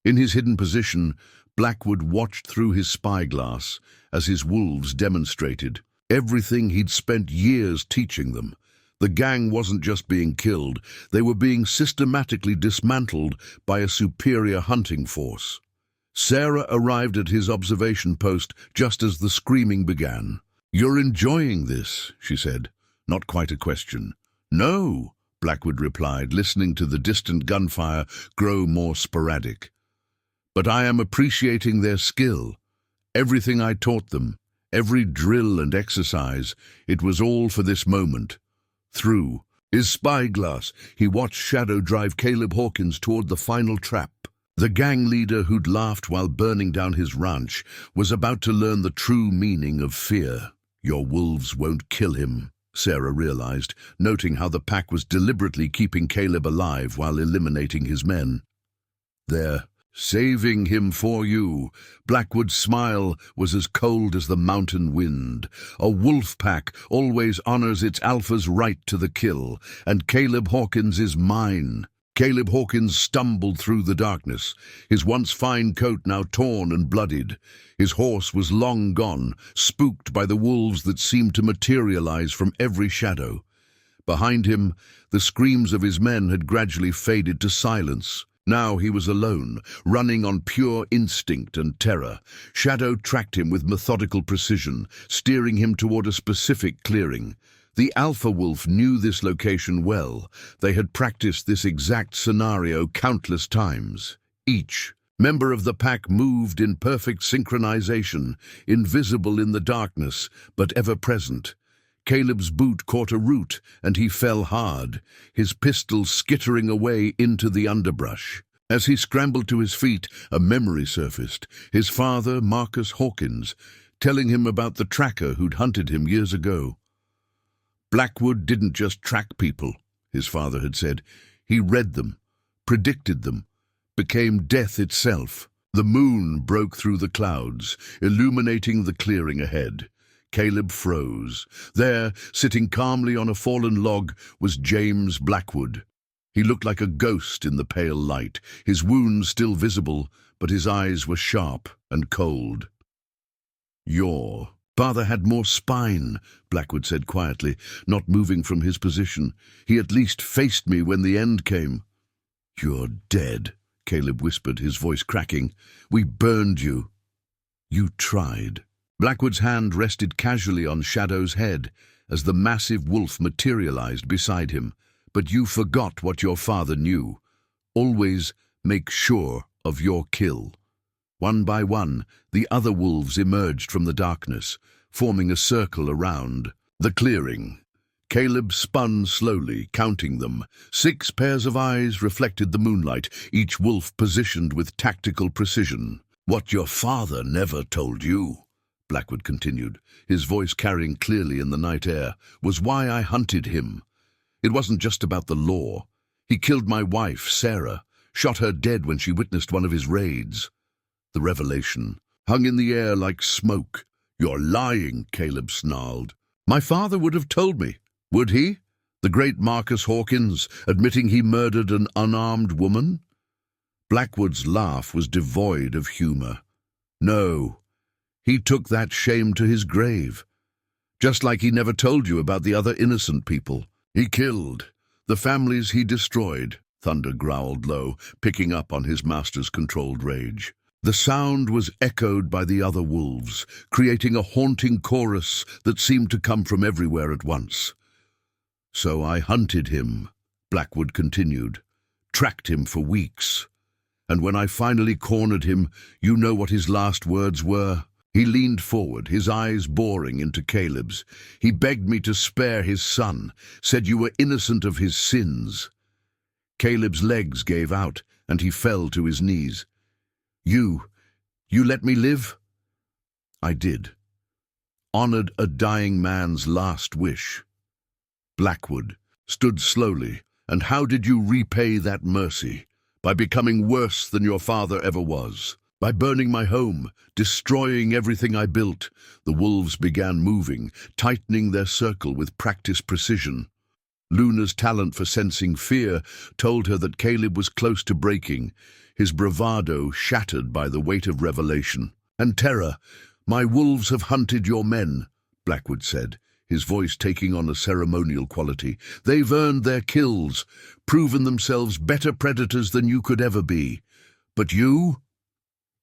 In his hidden position, Blackwood watched through his spyglass as his wolves demonstrated everything he'd spent years teaching them. The gang wasn't just being killed, they were being systematically dismantled by a superior hunting force. Sarah arrived at his observation post just as the screaming began. "You're enjoying this," she said. Not quite a question. "No," Blackwood replied, listening to the distant gunfire grow more sporadic. "But I am appreciating their skill. Everything I taught them, every drill and exercise, it was all for this moment." Through his spyglass, he watched Shadow drive Caleb Hawkins toward the final trap. The gang leader who'd laughed while burning down his ranch was about to learn the true meaning of fear. "Your wolves won't kill him," Sarah realized, noting how the pack was deliberately keeping Caleb alive while eliminating his men. "They're saving him for you." Blackwood's smile was as cold as the mountain wind. "A wolf pack always honors its alpha's right to the kill, and Caleb Hawkins is mine." Caleb Hawkins stumbled through the darkness, his once fine coat now torn and bloodied. His horse was long gone, spooked by the wolves that seemed to materialize from every shadow. Behind him, the screams of his men had gradually faded to silence. Now he was alone, running on pure instinct and terror. Shadow tracked him with methodical precision, steering him toward a specific clearing. The alpha wolf knew this location well. They had practiced this exact scenario countless times. Each member of the pack moved in perfect synchronization, invisible in the darkness, but ever present. Caleb's boot caught a root, and he fell hard, his pistol skittering away into the underbrush. As he scrambled to his feet, a memory surfaced, his father, Marcus Hawkins, telling him about the tracker who'd hunted him years ago. "Blackwood didn't just track people," his father had said. "He read them, predicted them, became death itself." The moon broke through the clouds, illuminating the clearing ahead. Caleb froze. There, sitting calmly on a fallen log, was James Blackwood. He looked like a ghost in the pale light, his wounds still visible, but his eyes were sharp and cold. "Your father had more spine," Blackwood said quietly, not moving from his position. "He at least faced me when the end came." "You're dead," Caleb whispered, his voice cracking. "We burned you." "You tried." Blackwood's hand rested casually on Shadow's head as the massive wolf materialized beside him. "But you forgot what your father knew. Always make sure of your kill." One by one, the other wolves emerged from the darkness, forming a circle around the clearing. Caleb spun slowly, counting them. 6 pairs of eyes reflected the moonlight, each wolf positioned with tactical precision. "What your father never told you," Blackwood continued, his voice carrying clearly in the night air, "was why I hunted him. It wasn't just about the law. He killed my wife, Sarah, shot her dead when she witnessed one of his raids." The revelation hung in the air like smoke. "You're lying," Caleb snarled. "My father would have told me, would he? The great Marcus Hawkins, admitting he murdered an unarmed woman?" Blackwood's laugh was devoid of humor. "No, he took that shame to his grave. Just like he never told you about the other innocent people he killed, the families he destroyed," Thunder growled low, picking up on his master's controlled rage. The sound was echoed by the other wolves, creating a haunting chorus that seemed to come from everywhere at once. "So I hunted him," Blackwood continued, "tracked him for weeks. And when I finally cornered him, you know what his last words were?" He leaned forward, his eyes boring into Caleb's. "He begged me to spare his son, said you were innocent of his sins." Caleb's legs gave out, and he fell to his knees. You let me live?" "I did. Honored a dying man's last wish." Blackwood stood slowly. "And how did you repay that mercy? By becoming worse than your father ever was. By burning my home, destroying everything I built." The wolves began moving, tightening their circle with practiced precision. Luna's talent for sensing fear told her that Caleb was close to breaking, his bravado shattered by the weight of revelation. "And terror, my wolves have hunted your men," Blackwood said, his voice taking on a ceremonial quality. "They've earned their kills, proven themselves better predators than you could ever be. But you?"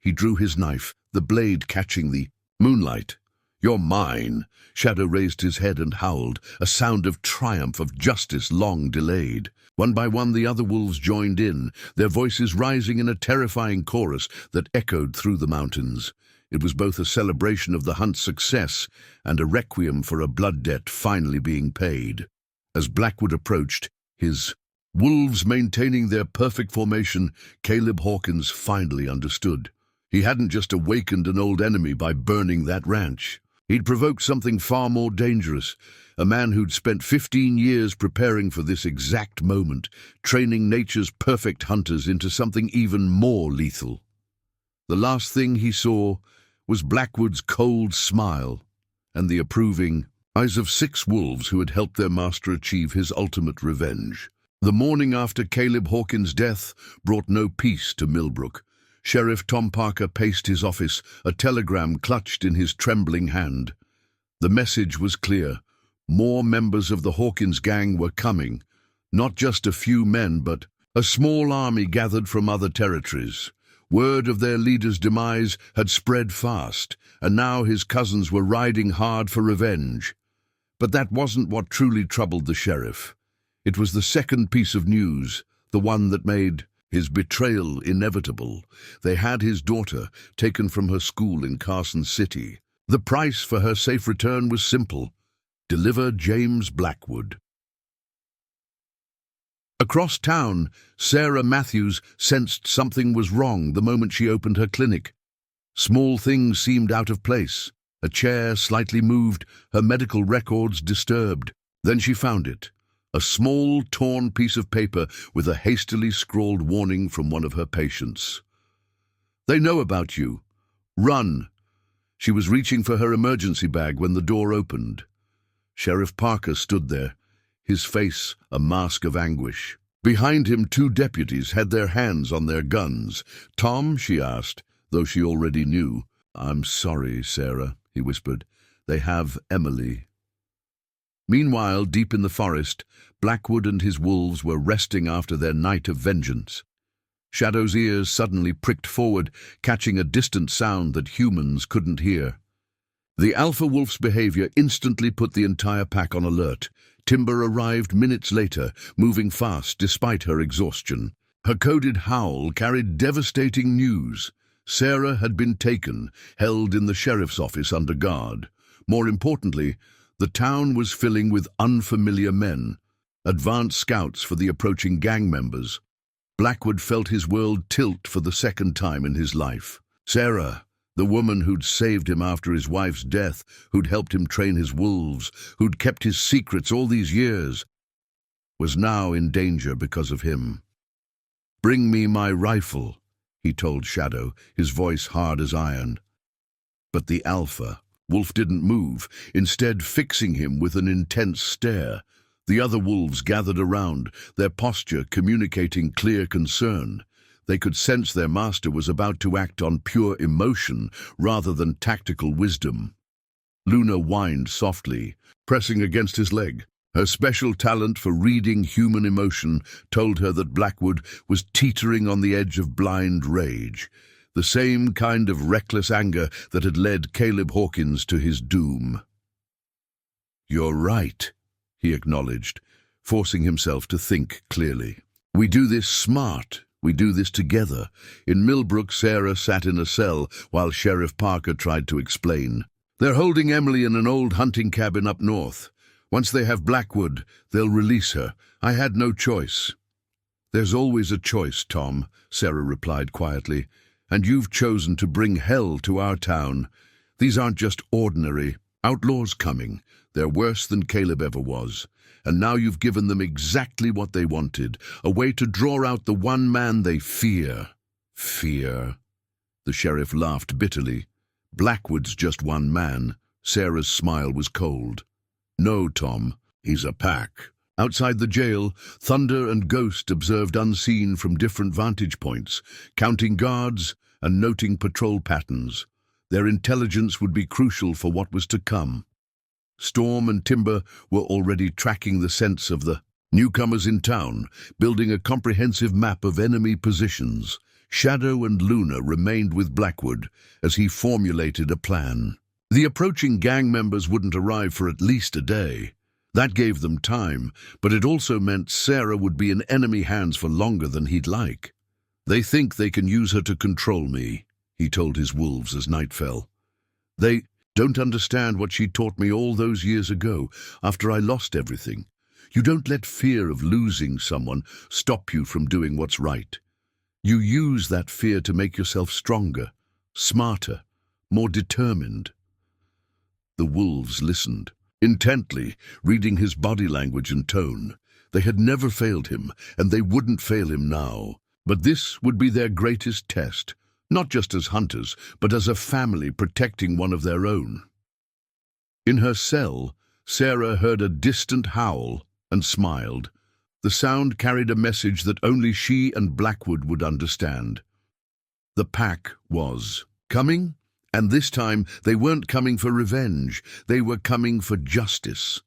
He drew his knife, the blade catching the moonlight. "You're mine." Shadow raised his head and howled, a sound of triumph, of justice long delayed. One by one the other wolves joined in, their voices rising in a terrifying chorus that echoed through the mountains. It was both a celebration of the hunt's success and a requiem for a blood debt finally being paid. As Blackwood approached, his wolves maintaining their perfect formation, Caleb Hawkins finally understood. He hadn't just awakened an old enemy by burning that ranch. He'd provoked something far more dangerous, a man who'd spent 15 years preparing for this exact moment, training nature's perfect hunters into something even more lethal. The last thing he saw was Blackwood's cold smile and the approving eyes of 6 wolves who had helped their master achieve his ultimate revenge. The morning after Caleb Hawkins' death brought no peace to Millbrook. Sheriff Tom Parker paced his office, a telegram clutched in his trembling hand. The message was clear. More members of the Hawkins Gang were coming. Not just a few men, but a small army gathered from other territories. Word of their leader's demise had spread fast, and now his cousins were riding hard for revenge. But that wasn't what truly troubled the sheriff. It was the second piece of news, the one that made his betrayal inevitable. They had his daughter taken from her school in Carson City. The price for her safe return was simple: deliver James Blackwood. Across town, Sarah Matthews sensed something was wrong the moment she opened her clinic. Small things seemed out of place. A chair slightly moved, her medical records disturbed. Then she found it. A small, torn piece of paper with a hastily scrawled warning from one of her patients. "They know about you. Run." She was reaching for her emergency bag when the door opened. Sheriff Parker stood there, his face a mask of anguish. Behind him, two deputies had their hands on their guns. "Tom?" she asked, though she already knew. "I'm sorry, Sarah," he whispered. "They have Emily." Meanwhile, deep in the forest, Blackwood and his wolves were resting after their night of vengeance. Shadow's ears suddenly pricked forward, catching a distant sound that humans couldn't hear. The alpha wolf's behavior instantly put the entire pack on alert. Timber arrived minutes later, moving fast despite her exhaustion. Her coded howl carried devastating news. Sarah had been taken, held in the sheriff's office under guard. More importantly, the town was filling with unfamiliar men, advanced scouts for the approaching gang members. Blackwood felt his world tilt for the second time in his life. Sarah, the woman who'd saved him after his wife's death, who'd helped him train his wolves, who'd kept his secrets all these years, was now in danger because of him. "Bring me my rifle," he told Shadow, his voice hard as iron. But the alpha wolf didn't move, instead fixing him with an intense stare. The other wolves gathered around, their posture communicating clear concern. They could sense their master was about to act on pure emotion rather than tactical wisdom. Luna whined softly, pressing against his leg. Her special talent for reading human emotion told her that Blackwood was teetering on the edge of blind rage, the same kind of reckless anger that had led Caleb Hawkins to his doom. "You're right," he acknowledged, forcing himself to think clearly. "We do this smart. We do this together." In Millbrook, Sarah sat in a cell while Sheriff Parker tried to explain. "They're holding Emily in an old hunting cabin up north. Once they have Blackwood, they'll release her. I had no choice." "There's always a choice, Tom," Sarah replied quietly. "And you've chosen to bring hell to our town. These aren't just ordinary outlaws coming. They're worse than Caleb ever was. And now you've given them exactly what they wanted, a way to draw out the one man they fear." "Fear?" The sheriff laughed bitterly. "Blackwood's just one man." Sarah's smile was cold. "No, Tom, he's a pack." Outside the jail, Thunder and Ghost observed unseen from different vantage points, counting guards and noting patrol patterns. Their intelligence would be crucial for what was to come. Storm and Timber were already tracking the scents of the newcomers in town, building a comprehensive map of enemy positions. Shadow and Luna remained with Blackwood as he formulated a plan. The approaching gang members wouldn't arrive for at least a day. That gave them time, but it also meant Sarah would be in enemy hands for longer than he'd like. "They think they can use her to control me," he told his wolves as night fell. "They don't understand what she taught me all those years ago, after I lost everything. You don't let fear of losing someone stop you from doing what's right. You use that fear to make yourself stronger, smarter, more determined." The wolves listened, intently, reading his body language and tone. They had never failed him, and they wouldn't fail him now. But this would be their greatest test, not just as hunters, but as a family protecting one of their own. In her cell, Sarah heard a distant howl and smiled. The sound carried a message that only she and Blackwood would understand. The pack was coming, and this time they weren't coming for revenge, they were coming for justice.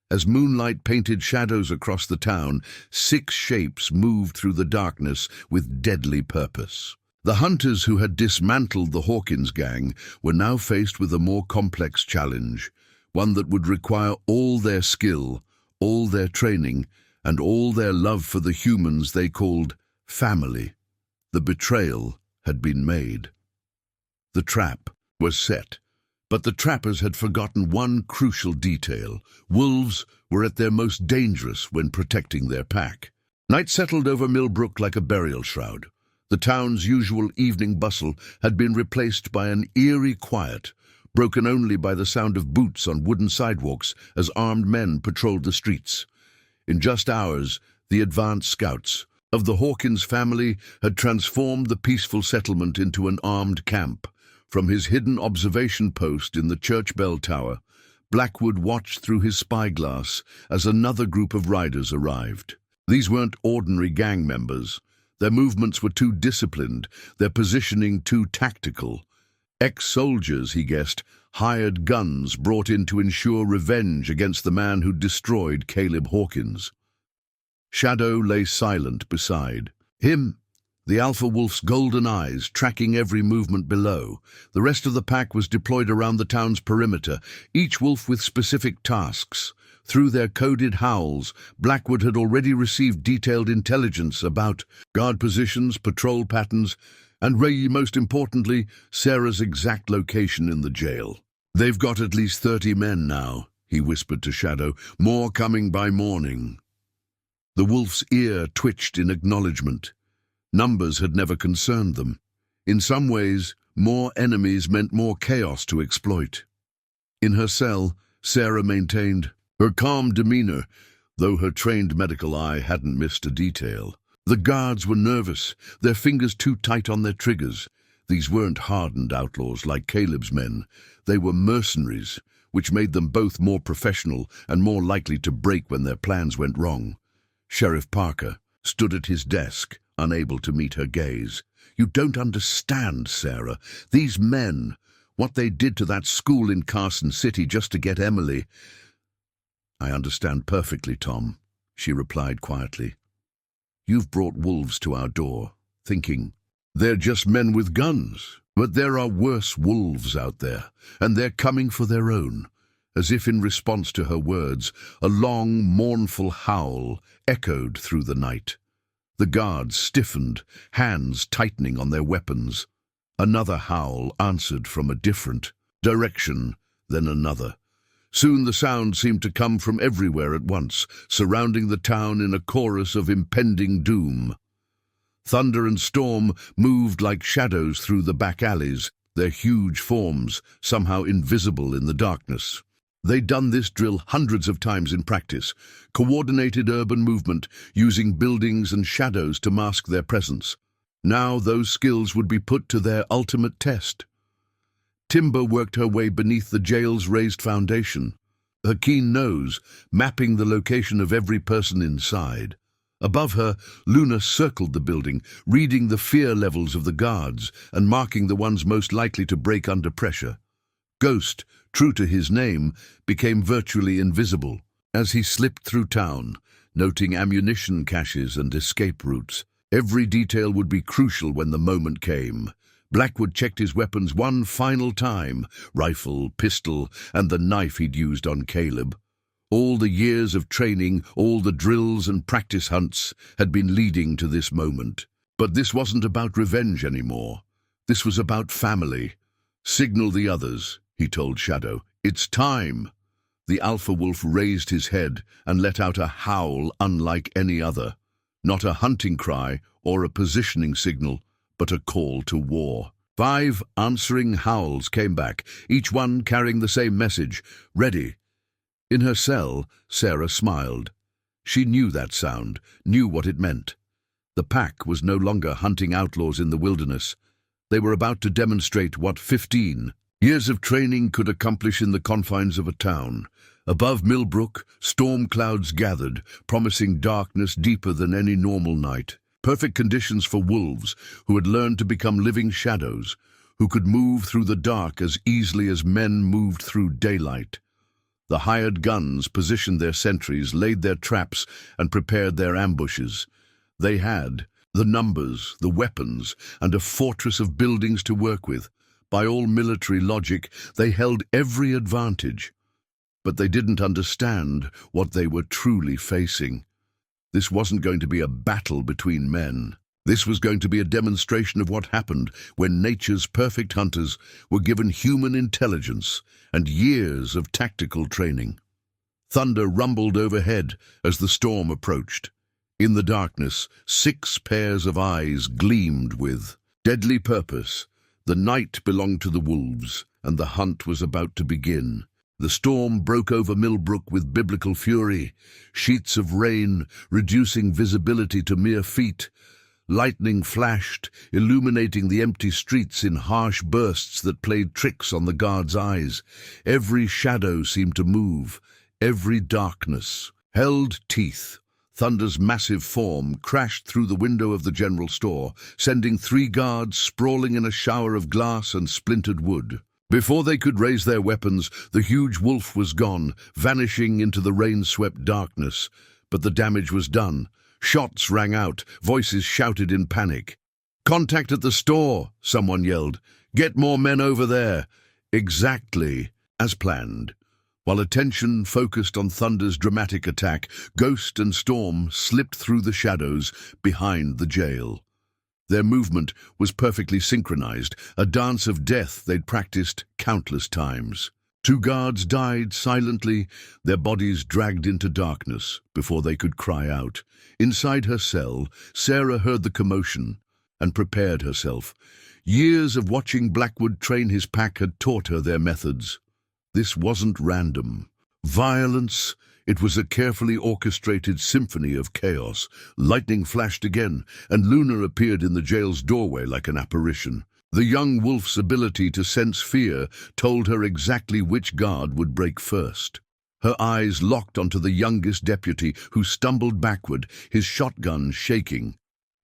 As moonlight painted shadows across the town, 6 shapes moved through the darkness with deadly purpose. The hunters who had dismantled the Hawkins Gang were now faced with a more complex challenge, one that would require all their skill, all their training, and all their love for the humans they called family. The betrayal had been made. The trap was set, but the trappers had forgotten one crucial detail. Wolves were at their most dangerous when protecting their pack. Night settled over Millbrook like a burial shroud. The town's usual evening bustle had been replaced by an eerie quiet, broken only by the sound of boots on wooden sidewalks as armed men patrolled the streets. In just hours, the advance scouts of the Hawkins family had transformed the peaceful settlement into an armed camp. From his hidden observation post in the church bell tower, Blackwood watched through his spyglass as another group of riders arrived. These weren't ordinary gang members. Their movements were too disciplined, their positioning too tactical. Ex-soldiers, he guessed, hired guns brought in to ensure revenge against the man who'd destroyed Caleb Hawkins. Shadow lay silent beside him, the alpha wolf's golden eyes tracking every movement below. The rest of the pack was deployed around the town's perimeter, each wolf with specific tasks. Through their coded howls, Blackwood had already received detailed intelligence about guard positions, patrol patterns, and most importantly, Sarah's exact location in the jail. "They've got at least 30 men now," he whispered to Shadow, "more coming by morning." The wolf's ear twitched in acknowledgement. Numbers had never concerned them. In some ways, more enemies meant more chaos to exploit. In her cell, Sarah maintained her calm demeanor, though her trained medical eye hadn't missed a detail. The guards were nervous, their fingers too tight on their triggers. These weren't hardened outlaws like Caleb's men. They were mercenaries, which made them both more professional and more likely to break when their plans went wrong. Sheriff Parker stood at his desk, unable to meet her gaze. "You don't understand, Sarah. These men, what they did to that school in Carson City just to get Emily." "I understand perfectly, Tom," she replied quietly. "You've brought wolves to our door, thinking they're just men with guns. But there are worse wolves out there, and they're coming for their own." As if in response to her words, a long, mournful howl echoed through the night. The guards stiffened, hands tightening on their weapons. Another howl answered from a different direction, then another. Soon the sound seemed to come from everywhere at once, surrounding the town in a chorus of impending doom. Thunder and storm moved like shadows through the back alleys, their huge forms somehow invisible in the darkness. They'd done this drill hundreds of times in practice, coordinated urban movement, using buildings and shadows to mask their presence. Now those skills would be put to their ultimate test. Timber worked her way beneath the jail's raised foundation, her keen nose mapping the location of every person inside. Above her, Luna circled the building, reading the fear levels of the guards and marking the ones most likely to break under pressure. Ghost, true to his name, became virtually invisible as he slipped through town, noting ammunition caches and escape routes. Every detail would be crucial when the moment came. Blackwood checked his weapons one final time, rifle, pistol, and the knife he'd used on Caleb. All the years of training, all the drills and practice hunts had been leading to this moment. But this wasn't about revenge anymore. This was about family. "Signal the others," he told Shadow. "It's time." The alpha wolf raised his head and let out a howl unlike any other. Not a hunting cry or a positioning signal, but a call to war. 5 answering howls came back, each one carrying the same message: ready. In her cell, Sarah smiled. She knew that sound, knew what it meant. The pack was no longer hunting outlaws in the wilderness. They were about to demonstrate what 15 years of training could accomplish in the confines of a town. Above Millbrook, storm clouds gathered, promising darkness deeper than any normal night. Perfect conditions for wolves who had learned to become living shadows, who could move through the dark as easily as men moved through daylight. The hired guns positioned their sentries, laid their traps, and prepared their ambushes. They had the numbers, the weapons, and a fortress of buildings to work with. By all military logic, they held every advantage. But they didn't understand what they were truly facing. This wasn't going to be a battle between men. This was going to be a demonstration of what happened when nature's perfect hunters were given human intelligence and years of tactical training. Thunder rumbled overhead as the storm approached. In the darkness, 6 pairs of eyes gleamed with deadly purpose. The night belonged to the wolves, and the hunt was about to begin. The storm broke over Millbrook with biblical fury, sheets of rain reducing visibility to mere feet. Lightning flashed, illuminating the empty streets in harsh bursts that played tricks on the guards' eyes. Every shadow seemed to move, every darkness held teeth. Thunder's massive form crashed through the window of the general store, sending 3 guards sprawling in a shower of glass and splintered wood. Before they could raise their weapons, the huge wolf was gone, vanishing into the rain-swept darkness. But the damage was done. Shots rang out, voices shouted in panic. "Contact at the store," someone yelled. "Get more men over there." Exactly as planned. While attention focused on Thunder's dramatic attack, Ghost and Storm slipped through the shadows behind the jail. Their movement was perfectly synchronized, a dance of death they'd practiced countless times. 2 guards died silently, their bodies dragged into darkness before they could cry out. Inside her cell, Sarah heard the commotion and prepared herself. Years of watching Blackwood train his pack had taught her their methods. This wasn't random. Violence. It was a carefully orchestrated symphony of chaos. Lightning flashed again, and Luna appeared in the jail's doorway like an apparition. The young wolf's ability to sense fear told her exactly which guard would break first. Her eyes locked onto the youngest deputy, who stumbled backward, his shotgun shaking.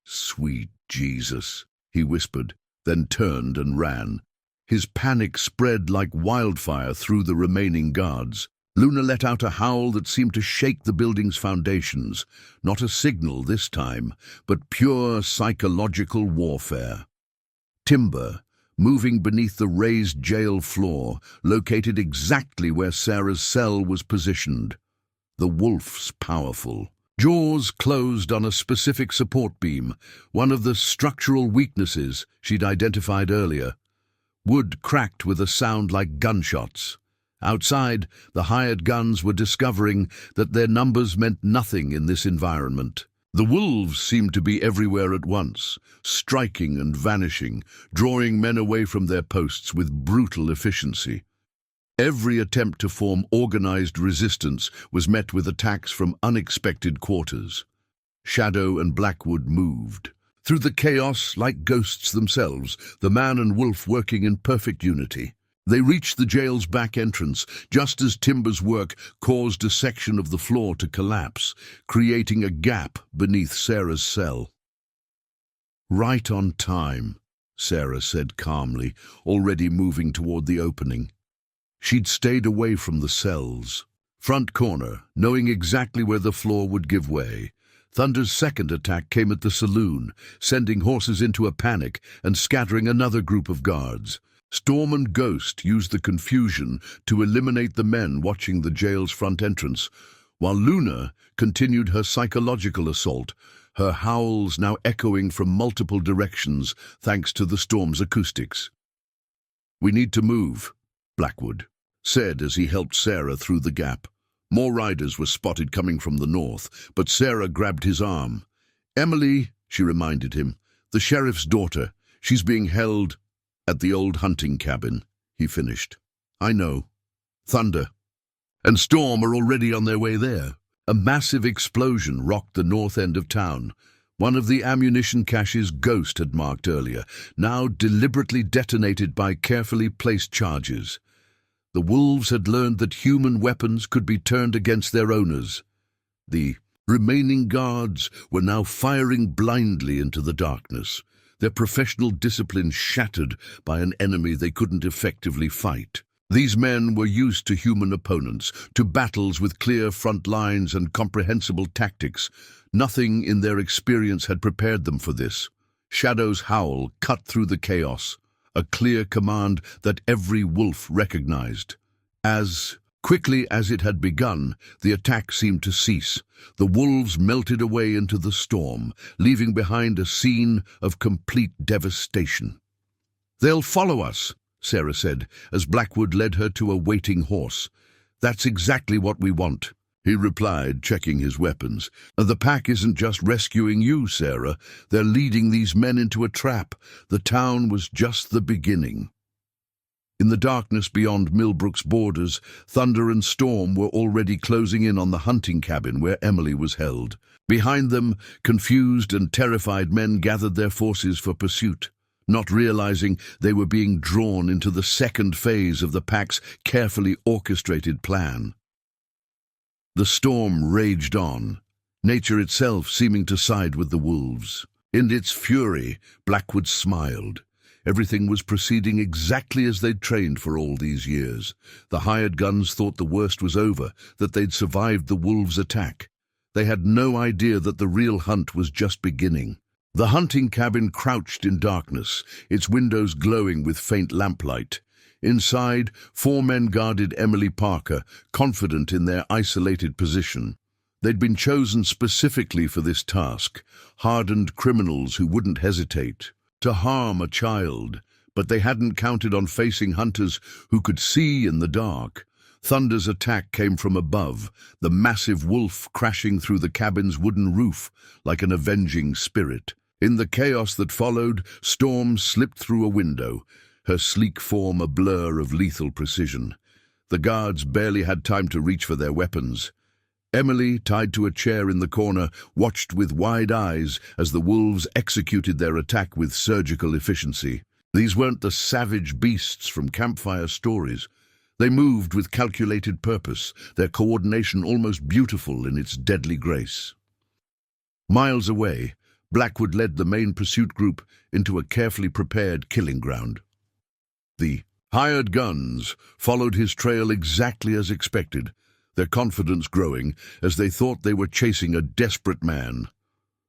"Sweet Jesus," he whispered, then turned and ran. His panic spread like wildfire through the remaining guards. Luna let out a howl that seemed to shake the building's foundations. Not a signal this time, but pure psychological warfare. Timber, moving beneath the raised jail floor, located exactly where Sarah's cell was positioned. The wolf's powerful. Jaws closed on a specific support beam, one of the structural weaknesses she'd identified earlier. Wood cracked with a sound like gunshots. Outside, the hired guns were discovering that their numbers meant nothing in this environment. The wolves seemed to be everywhere at once, striking and vanishing, drawing men away from their posts with brutal efficiency. Every attempt to form organized resistance was met with attacks from unexpected quarters. Shadow and Blackwood moved. Through the chaos, like ghosts themselves, the man and wolf working in perfect unity. They reached the jail's back entrance, just as Timber's work caused a section of the floor to collapse, creating a gap beneath Sarah's cell. "Right on time," Sarah said calmly, already moving toward the opening. She'd stayed away from the cells. Front corner, knowing exactly where the floor would give way. Thunder's second attack came at the saloon, sending horses into a panic and scattering another group of guards. Storm and Ghost used the confusion to eliminate the men watching the jail's front entrance, while Luna continued her psychological assault, her howls now echoing from multiple directions thanks to the storm's acoustics. "We need to move," Blackwood said as he helped Sarah through the gap. More riders were spotted coming from the north, but Sarah grabbed his arm. "Emily," she reminded him, "the sheriff's daughter. She's being held at the old hunting cabin," he finished. "I know. Thunder and Storm are already on their way there." A massive explosion rocked the north end of town. One of the ammunition caches Ghost had marked earlier, now deliberately detonated by carefully placed charges. The wolves had learned that human weapons could be turned against their owners. The remaining guards were now firing blindly into the darkness, their professional discipline shattered by an enemy they couldn't effectively fight. These men were used to human opponents, to battles with clear front lines and comprehensible tactics. Nothing in their experience had prepared them for this. Shadow's howl cut through the chaos, a clear command that every wolf recognized. As quickly as it had begun, the attack seemed to cease. The wolves melted away into the storm, leaving behind a scene of complete devastation. "They'll follow us," Sarah said, as Blackwood led her to a waiting horse. "That's exactly what we want," he replied, checking his weapons. "The pack isn't just rescuing you, Sarah. They're leading these men into a trap. The town was just the beginning." In the darkness beyond Millbrook's borders, Thunder and Storm were already closing in on the hunting cabin where Emily was held. Behind them, confused and terrified men gathered their forces for pursuit, not realizing they were being drawn into the second phase of the pack's carefully orchestrated plan. The storm raged on. nature itself seeming to side with the wolves. In its fury, Blackwood smiled. Everything was proceeding exactly as they'd trained for all these years. The hired guns thought the worst was over, that they'd survived the wolves' attack. They had no idea that the real hunt was just beginning. The hunting cabin crouched in darkness, its windows glowing with faint lamplight. Inside, 4 men guarded Emily Parker, confident in their isolated position. They'd been chosen specifically for this task, hardened criminals who wouldn't hesitate to harm a child, but they hadn't counted on facing hunters who could see in the dark. Thunder's attack came from above, the massive wolf crashing through the cabin's wooden roof like an avenging spirit. In the chaos that followed, Storm slipped through a window, her sleek form a blur of lethal precision. The guards barely had time to reach for their weapons. Emily, tied to a chair in the corner, watched with wide eyes as the wolves executed their attack with surgical efficiency. These weren't the savage beasts from campfire stories. They moved with calculated purpose, their coordination almost beautiful in its deadly grace. Miles away, Blackwood led the main pursuit group into a carefully prepared killing ground. The hired guns followed his trail exactly as expected, their confidence growing as they thought they were chasing a desperate man.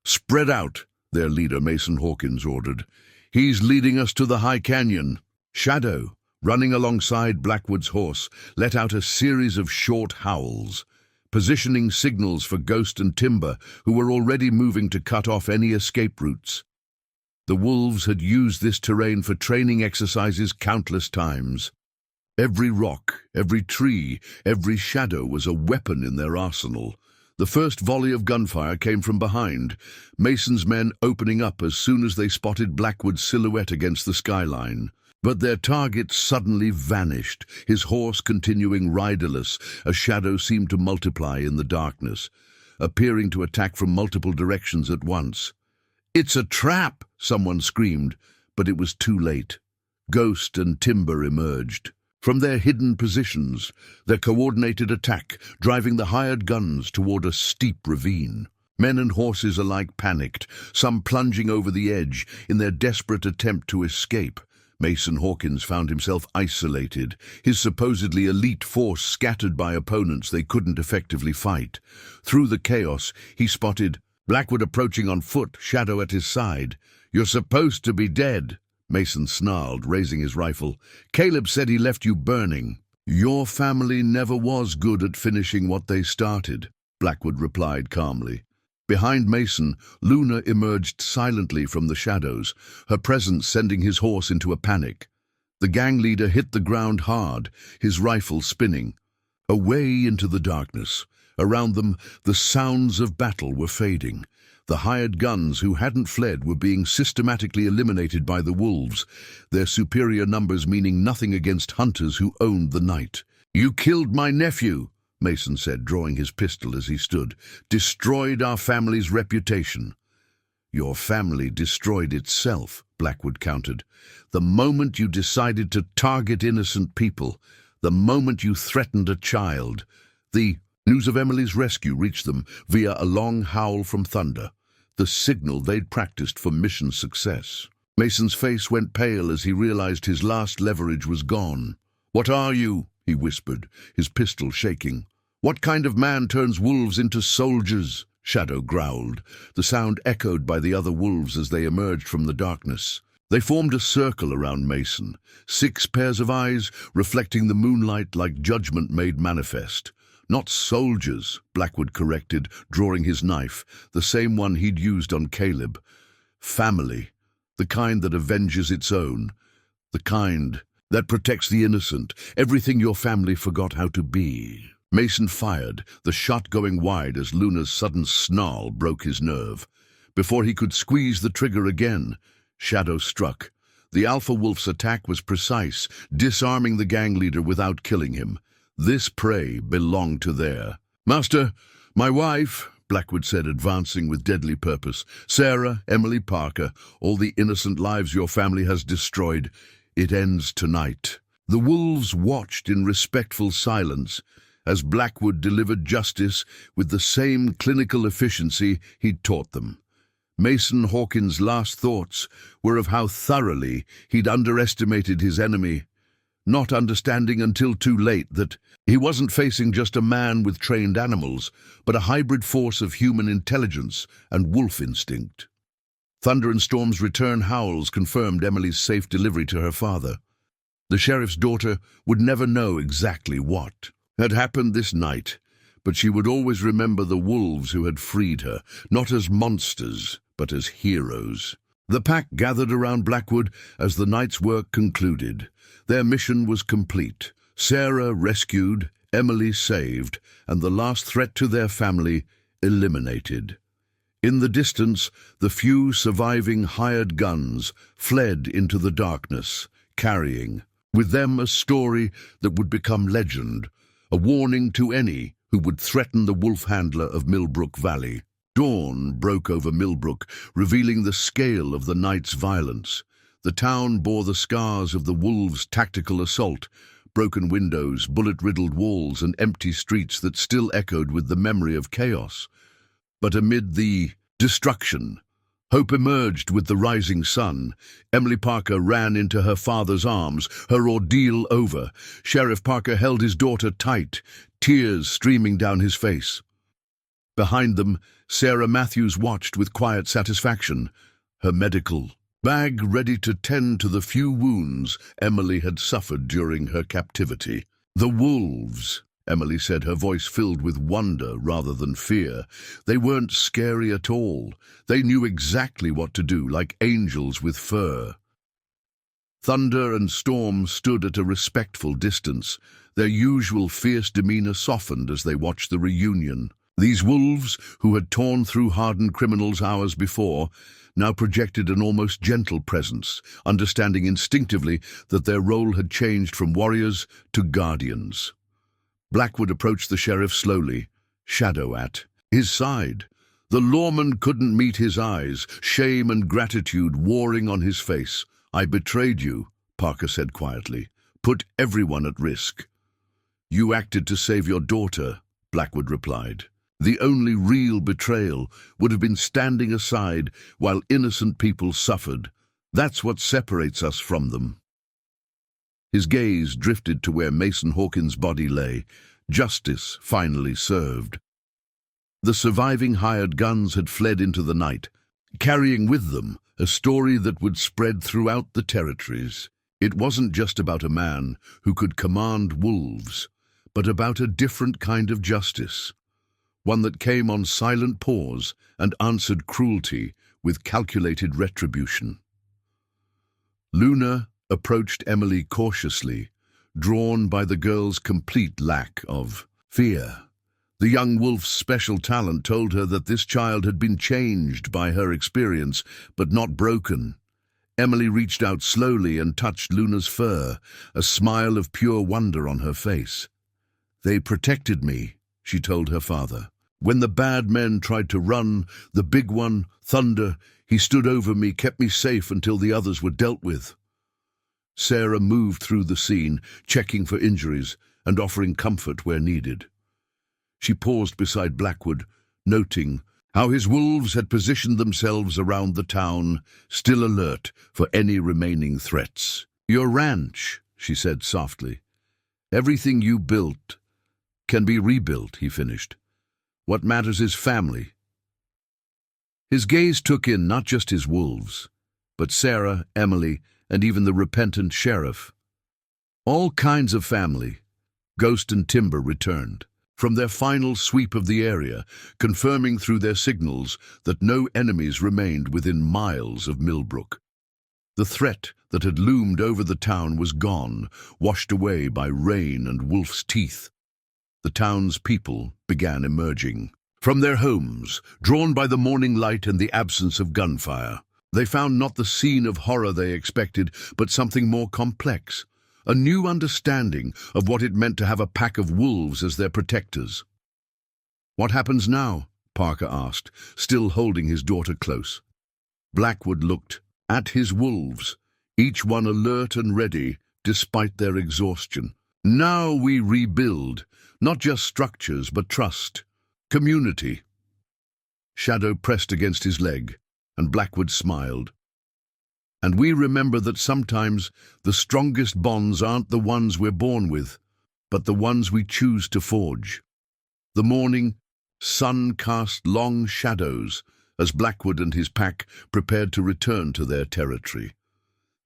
"Spread out," their leader Mason Hawkins ordered. "He's leading us to the high canyon." Shadow, running alongside Blackwood's horse, let out a series of short howls, positioning signals for Ghost and Timber, who were already moving to cut off any escape routes. The wolves had used this terrain for training exercises countless times. Every rock, every tree, every shadow was a weapon in their arsenal. The first volley of gunfire came from behind, Mason's men opening up as soon as they spotted Blackwood's silhouette against the skyline. But their target suddenly vanished, his horse continuing riderless. A shadow seemed to multiply in the darkness, appearing to attack from multiple directions at once. "It's a trap!" someone screamed, but it was too late. Ghost and Timber emerged. From their hidden positions, their coordinated attack, driving the hired guns toward a steep ravine. Men and horses alike panicked, some plunging over the edge in their desperate attempt to escape. Mason Hawkins found himself isolated, his supposedly elite force scattered by opponents they couldn't effectively fight. Through the chaos, he spotted Blackwood approaching on foot, Shadow at his side. "You're supposed to be dead," Mason snarled, raising his rifle. "Caleb said he left you burning." "Your family never was good at finishing what they started," Blackwood replied calmly. Behind Mason, Luna emerged silently from the shadows, her presence sending his horse into a panic. The gang leader hit the ground hard, his rifle spinning. Away into the darkness, around them, the sounds of battle were fading. The hired guns who hadn't fled were being systematically eliminated by the wolves, their superior numbers meaning nothing against hunters who owned the night. "You killed my nephew," Mason said, drawing his pistol as he stood. "Destroyed our family's reputation." "Your family destroyed itself," Blackwood countered. "The moment you decided to target innocent people, the moment you threatened a child." The news of Emily's rescue reached them via a long howl from Thunder, the signal they'd practiced for mission success. Mason's face went pale as he realized his last leverage was gone. "What are you?" he whispered, his pistol shaking. "What kind of man turns wolves into soldiers?" Shadow growled, the sound echoed by the other wolves as they emerged from the darkness. They formed a circle around Mason, 6 pairs of eyes reflecting the moonlight like judgment made manifest. "Not soldiers," Blackwood corrected, drawing his knife, the same one he'd used on Caleb. "Family, the kind that avenges its own, the kind that protects the innocent, everything your family forgot how to be." Mason fired, the shot going wide as Luna's sudden snarl broke his nerve. Before he could squeeze the trigger again, Shadow struck. The alpha wolf's attack was precise, disarming the gang leader without killing him. This prey belonged to their master. "My wife," Blackwood said, advancing with deadly purpose. "Sarah, Emily Parker, all the innocent lives your family has destroyed. It ends tonight." The wolves watched in respectful silence as Blackwood delivered justice with the same clinical efficiency he'd taught them. Mason Hawkins' last thoughts were of how thoroughly he'd underestimated his enemy, not understanding until too late that he wasn't facing just a man with trained animals, but a hybrid force of human intelligence and wolf instinct. Thunder and Storm's return howls confirmed Emily's safe delivery to her father. The sheriff's daughter would never know exactly what had happened this night, but she would always remember the wolves who had freed her, not as monsters, but as heroes. The pack gathered around Blackwood as the night's work concluded. Their mission was complete. Sarah rescued, Emily saved, and the last threat to their family eliminated. In the distance, the few surviving hired guns fled into the darkness, carrying with them a story that would become legend, a warning to any who would threaten the wolf handler of Millbrook Valley. Dawn broke over Millbrook, revealing the scale of the night's violence. The town bore the scars of the wolves' tactical assault, broken windows, bullet-riddled walls, and empty streets that still echoed with the memory of chaos. But amid the destruction, hope emerged with the rising sun. Emily Parker ran into her father's arms, her ordeal over. Sheriff Parker held his daughter tight, tears streaming down his face. Behind them, Sarah Matthews watched with quiet satisfaction, her medical bag ready to tend to the few wounds Emily had suffered during her captivity. The wolves, Emily said, her voice filled with wonder rather than fear. They weren't scary at all. They knew exactly what to do, like angels with fur. Thunder and Storm stood at a respectful distance. Their usual fierce demeanor softened as they watched the reunion. These wolves, who had torn through hardened criminals hours before, now projected an almost gentle presence, understanding instinctively that their role had changed from warriors to guardians. Blackwood approached the sheriff slowly, shadow at his side. The lawman couldn't meet his eyes, shame and gratitude warring on his face. "I betrayed you," Parker said quietly, "put everyone at risk." "You acted to save your daughter," Blackwood replied. "The only real betrayal would have been standing aside while innocent people suffered. That's what separates us from them." His gaze drifted to where Mason Hawkins' body lay. Justice finally served. The surviving hired guns had fled into the night, carrying with them a story that would spread throughout the territories. It wasn't just about a man who could command wolves, but about a different kind of justice, one that came on silent pause and answered cruelty with calculated retribution. Luna approached Emily cautiously, drawn by the girl's complete lack of fear. The young wolf's special talent told her that this child had been changed by her experience, but not broken. Emily reached out slowly and touched Luna's fur, a smile of pure wonder on her face. "They protected me," she told her father. "When the bad men tried to run, the big one, Thunder, he stood over me, kept me safe until the others were dealt with." Sarah moved through the scene, checking for injuries and offering comfort where needed. She paused beside Blackwood, noting how his wolves had positioned themselves around the town, still alert for any remaining threats. "Your ranch," she said softly. "Everything you built can be rebuilt," he finished. "What matters is family." His gaze took in not just his wolves, but Sarah, Emily, and even the repentant sheriff. All kinds of family, Ghost and Timber, returned from their final sweep of the area, confirming through their signals that no enemies remained within miles of Millbrook. The threat that had loomed over the town was gone, washed away by rain and wolf's teeth. The town's people began emerging from their homes, drawn by the morning light and the absence of gunfire. They found not the scene of horror they expected, but something more complex, a new understanding of what it meant to have a pack of wolves as their protectors. "What happens now?" Parker asked, still holding his daughter close. Blackwood looked at his wolves, each one alert and ready despite their exhaustion. "Now we rebuild, Not just structures, but trust. Community. Shadow pressed against his leg, and Blackwood smiled. And we remember that sometimes the strongest bonds aren't the ones we're born with, but the ones we choose to forge. The morning sun cast long shadows as Blackwood and his pack prepared to return to their territory.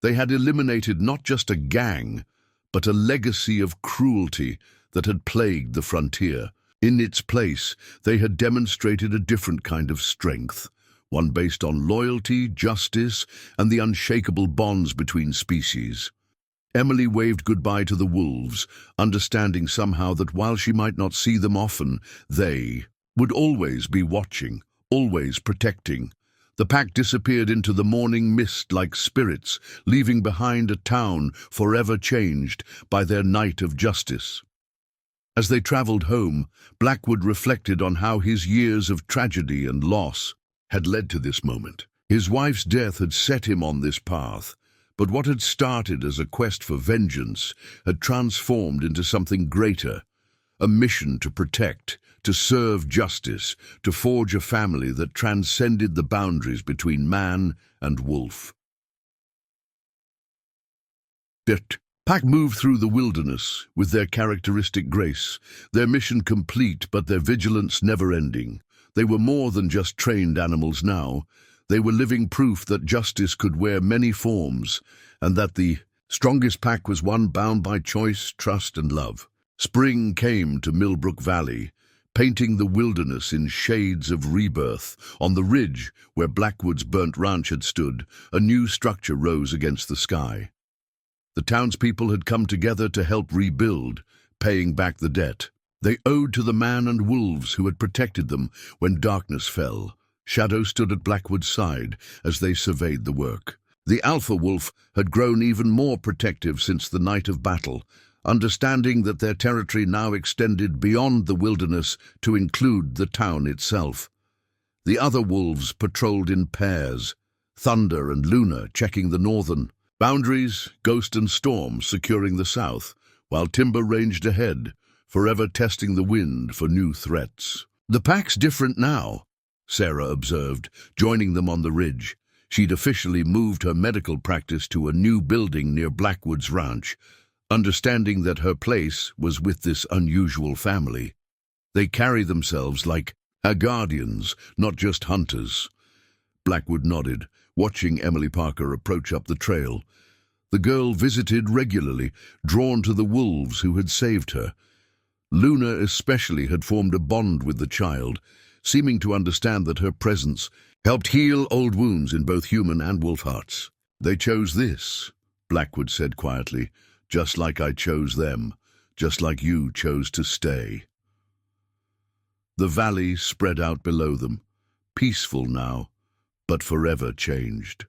They had eliminated not just a gang, but a legacy of cruelty that had plagued the frontier. In its place, they had demonstrated a different kind of strength, one based on loyalty, justice, and the unshakable bonds between species. Emily waved goodbye to the wolves, understanding somehow that while she might not see them often, they would always be watching, always protecting. The pack disappeared into the morning mist like spirits, leaving behind a town forever changed by their night of justice. As they traveled home, Blackwood reflected on how his years of tragedy and loss had led to this moment. His wife's death had set him on this path, but what had started as a quest for vengeance had transformed into something greater, a mission to protect, to serve justice, to forge a family that transcended the boundaries between man and wolf. The pack moved through the wilderness with their characteristic grace, their mission complete but their vigilance never-ending. They were more than just trained animals now. They were living proof that justice could wear many forms, and that the strongest pack was one bound by choice, trust, and love. Spring came to Millbrook Valley, painting the wilderness in shades of rebirth. On the ridge where Blackwood's burnt ranch had stood, a new structure rose against the sky. The townspeople had come together to help rebuild, paying back the debt they owed to the man and wolves who had protected them when darkness fell. Shadow stood at Blackwood's side as they surveyed the work. The alpha wolf had grown even more protective since the night of battle, understanding that their territory now extended beyond the wilderness to include the town itself. The other wolves patrolled in pairs, Thunder and Luna checking the northern boundaries, Ghost and Storm securing the south, while Timber ranged ahead, forever testing the wind for new threats. "The pack's different now," Sarah observed, joining them on the ridge. She'd officially moved her medical practice to a new building near Blackwood's ranch, understanding that her place was with this unusual family. They carry themselves like guardians, not just hunters. Blackwood nodded, watching Emily Parker approach up the trail. The girl visited regularly, drawn to the wolves who had saved her. Luna especially had formed a bond with the child, seeming to understand that her presence helped heal old wounds in both human and wolf hearts. "They chose this," Blackwood said quietly, "just like I chose them, just like you chose to stay." The valley spread out below them, peaceful now, but forever changed.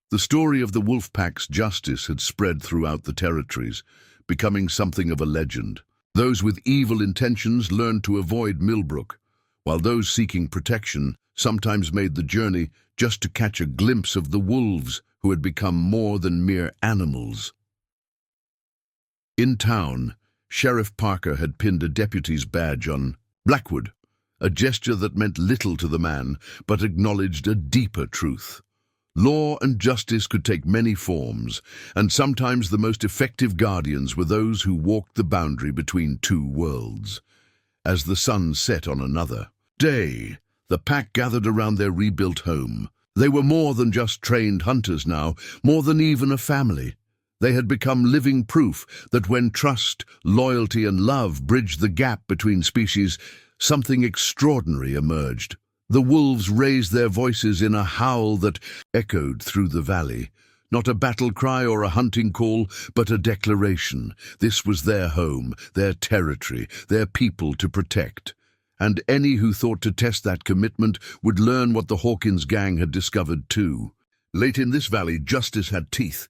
The story of the wolf pack's justice had spread throughout the territories, becoming something of a legend. Those with evil intentions learned to avoid Millbrook, while those seeking protection sometimes made the journey just to catch a glimpse of the wolves who had become more than mere animals. In town, Sheriff Parker had pinned a deputy's badge on Blackwood, a gesture that meant little to the man, but acknowledged a deeper truth. Law and justice could take many forms, and sometimes the most effective guardians were those who walked the boundary between two worlds. As the sun set on another day, the pack gathered around their rebuilt home. They were more than just trained hunters now, more than even a family. They had become living proof that when trust, loyalty, and love bridged the gap between species, something extraordinary emerged. The wolves raised their voices in a howl that echoed through the valley. Not a battle cry or a hunting call, but a declaration. This was their home, their territory, their people to protect. And any who thought to test that commitment would learn what the Hawkins Gang had discovered too. Late in this valley, justice had teeth.